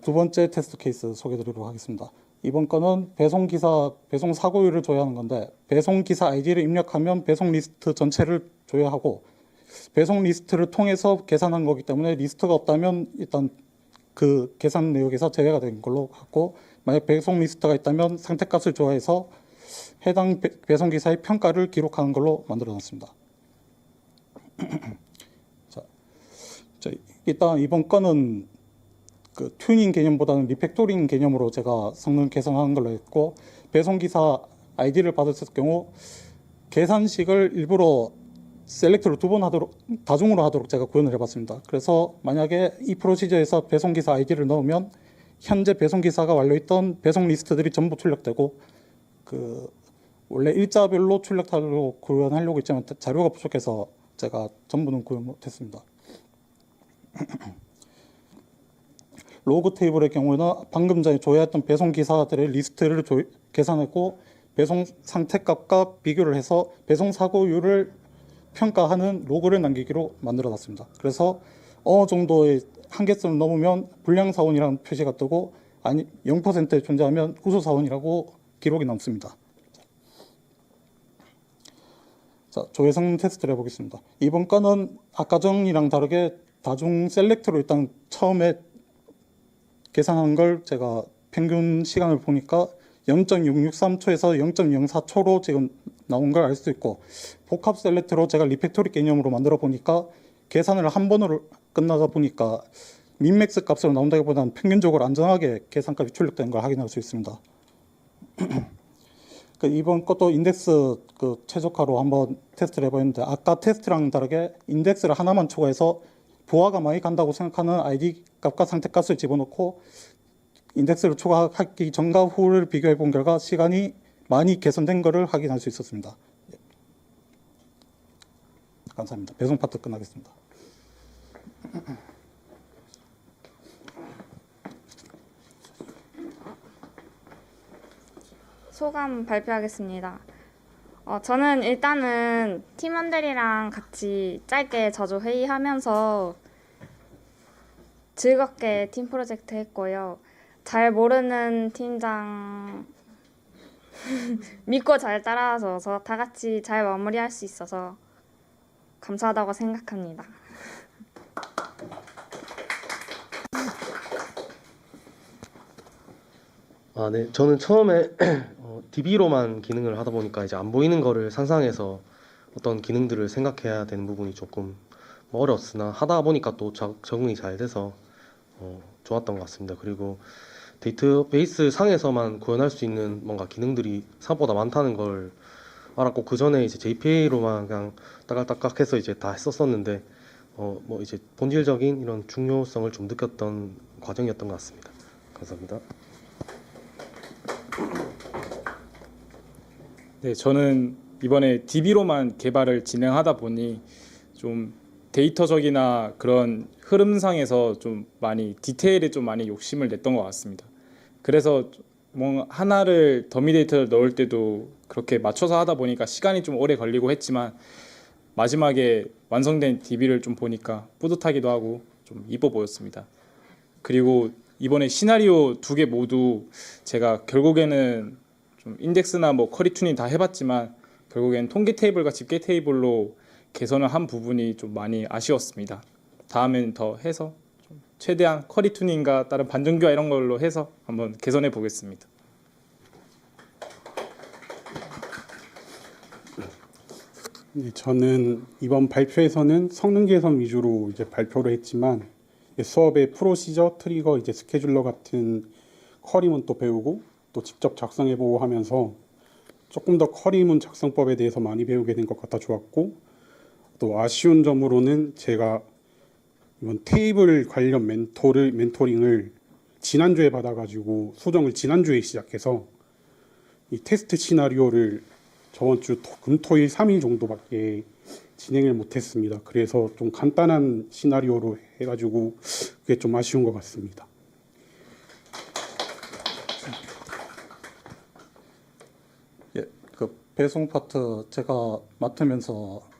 두 번째 테스트 케이스 소개드리도록 하겠습니다. 이번 건은 배송 사고율을 조회하는 건데, 배송 기사 아이디를 입력하면 배송 리스트 전체를 조회하고, 배송 리스트를 통해서 계산한 거기 때문에 리스트가 없다면 일단 그 계산 내역에서 제외가 된 걸로 하고, 만약 배송 리스트가 있다면 상태값을 조회해서 해당 배송 기사의 평가를 기록하는 걸로 만들어 놨습니다. 자, 일단 이번 건은 그 튜닝 개념보다는 리팩토링 개념으로 제가 성능 개선하는 걸로 했고, 배송기사 아이디를 받았을 경우 계산식을 일부러 셀렉트를 2번 하도록, 다중으로 하도록 제가 구현을 해봤습니다. 그래서 만약에 이 프로시저에서 배송기사 아이디를 넣으면 현재 배송기사가 완료했던 배송 리스트들이 전부 출력되고, 그 원래 일자별로 출력하려고 구현하려고 했지만 자료가 부족해서 제가 전부는 구현 못했습니다. 로그 테이블의 경우에는 방금 전에 조회했던 배송 기사들의 리스트를 계산했고, 배송 상태값과 비교를 해서 배송 사고율을 평가하는 로그를 남기기로 만들어놨습니다. 그래서 어느 정도의 한계선을 넘으면 불량 사원이라는 표시가 뜨고, 아니 0%에 존재하면 우수 사원이라고 기록이 남습니다. 자, 조회 성능 테스트를 해보겠습니다. 이번 건은 아까 전이랑 다르게 다중 셀렉트로 일단 처음에 계산한 걸 제가 평균 시간을 보니까 0.663초에서 0.04초로 지금 나온 걸 알 수 있고, 복합 셀렉트로 제가 리팩토리 개념으로 만들어 보니까 계산을 한 번으로 끝나다 보니까 민맥스 값으로 나온다기보다는 평균적으로 안전하게 계산값이 출력되는 걸 확인할 수 있습니다. 이번 것도 인덱스 최적화로 한번 테스트를 해봤는데, 아까 테스트랑 다르게 인덱스를 하나만 추가해서 부하가 많이 간다고 생각하는 아이디 값과 상태 값을 집어넣고 인덱스를 추가하기 전과 후를 비교해 본 결과 시간이 많이 개선된 것을 확인할 수 있었습니다. 감사합니다. 배송 파트 끝나겠습니다. 소감 발표하겠습니다. 저는 일단은 팀원들이랑 같이 짧게 자주 회의하면서 즐겁게 팀 프로젝트 했고요. 잘 모르는 팀장 믿고 잘 따라와줘서 다 같이 잘 마무리할 수 있어서 감사하다고 생각합니다. 네. 저는 처음에 DB로만 기능을 하다 보니까 이제 안 보이는 거를 상상해서 어떤 기능들을 생각해야 되는 부분이 조금 어려웠으나 하다 보니까 또 적응이 잘 돼서 좋았던 것 같습니다. 그리고 데이터베이스 상에서만 구현할 수 있는 뭔가 기능들이 생각보다 많다는 걸 알았고, 그 전에 이제 JPA로만 그냥 따깍따깍해서 이제 다 했었었는데 뭐 이제 본질적인 이런 중요성을 좀 느꼈던 과정이었던 것 같습니다. 감사합니다. 네, 저는 이번에 DB로만 개발을 진행하다 보니 좀 데이터적이나 그런 흐름상에서 좀 많이 디테일에 좀 많이 욕심을 냈던 것 같습니다. 그래서 뭐 하나를 더미 데이터를 넣을 때도 그렇게 맞춰서 하다 보니까 시간이 좀 오래 걸리고 했지만 마지막에 완성된 DB를 좀 보니까 뿌듯하기도 하고 좀 이뻐 보였습니다. 그리고 이번에 시나리오 2개 모두 제가 결국에는 좀 인덱스나 뭐 쿼리 튜닝 다 해봤지만 결국엔 통계 테이블과 집계 테이블로 개선을 한 부분이 좀 많이 아쉬웠습니다. 다음엔 더 해서 좀 최대한 쿼리 튜닝과 다른 반전교화 이런 걸로 해서 한번 개선해 보겠습니다. 네, 저는 이번 발표에서는 성능 개선 위주로 이제 발표를 했지만, 수업의 프로시저, 트리거, 이제 스케줄러 같은 쿼리문 또 배우고 또 직접 작성해보고 하면서 조금 더 쿼리문 작성법에 대해서 많이 배우게 된 것 같아 좋았고, 또 아쉬운 점으로는 제가 이번 테이블 관련 멘토링을 지난주에 받아가지고 수정을 지난주에 시작해서 이 테스트 시나리오를 저번 주 금토일 3일 정도밖에 진행을 못했습니다. 그래서 좀 간단한 시나리오로 해가지고 그게 좀 아쉬운 것 같습니다. 예, 배송 파트 제가 맡으면서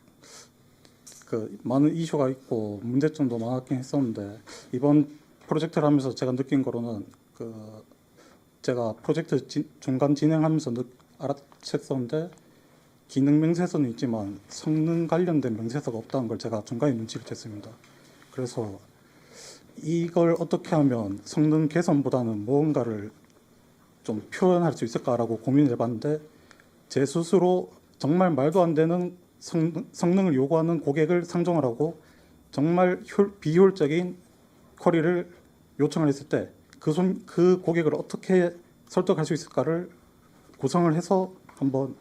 많은 이슈가 있고 문제점도 많았긴 했었는데, 이번 프로젝트를 하면서 제가 느낀 거로는 제가 프로젝트 중간 진행하면서 알아챘었는데, 기능 명세서는 있지만 성능 관련된 명세서가 없다는 걸 제가 중간에 눈치를 챘습니다. 그래서 이걸 어떻게 하면 성능 개선보다는 무언가를 좀 표현할 수 있을까라고 고민을 해봤는데, 제 스스로 정말 말도 안 되는 성능을 요구하는 고객을 상정을 하고 정말 비효율적인 쿼리를 요청을 했을 때 그 고객을 어떻게 설득할 수 있을까를 구성을 해서 한번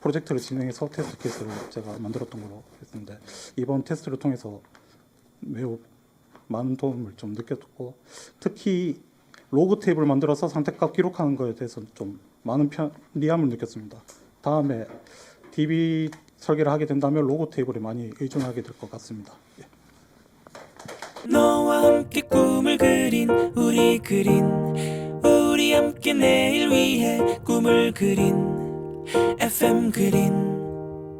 프로젝트를 진행해서 테스트 케이스를 제가 만들었던 걸로 했는데 이번 테스트를 통해서 매우 많은 도움을 좀 느꼈고 특히 로그 테이블 만들어서 선택값 기록하는 것에 대해서 좀 많은 편리함을 느꼈습니다. 다음에 DB 설계를 하게 된다면 로그 테이블에 많이 의존하게 될 것 같습니다. 예. 너와 함께 꿈을 그린 우리 함께 내일 위해 꿈을 그린 FM 그린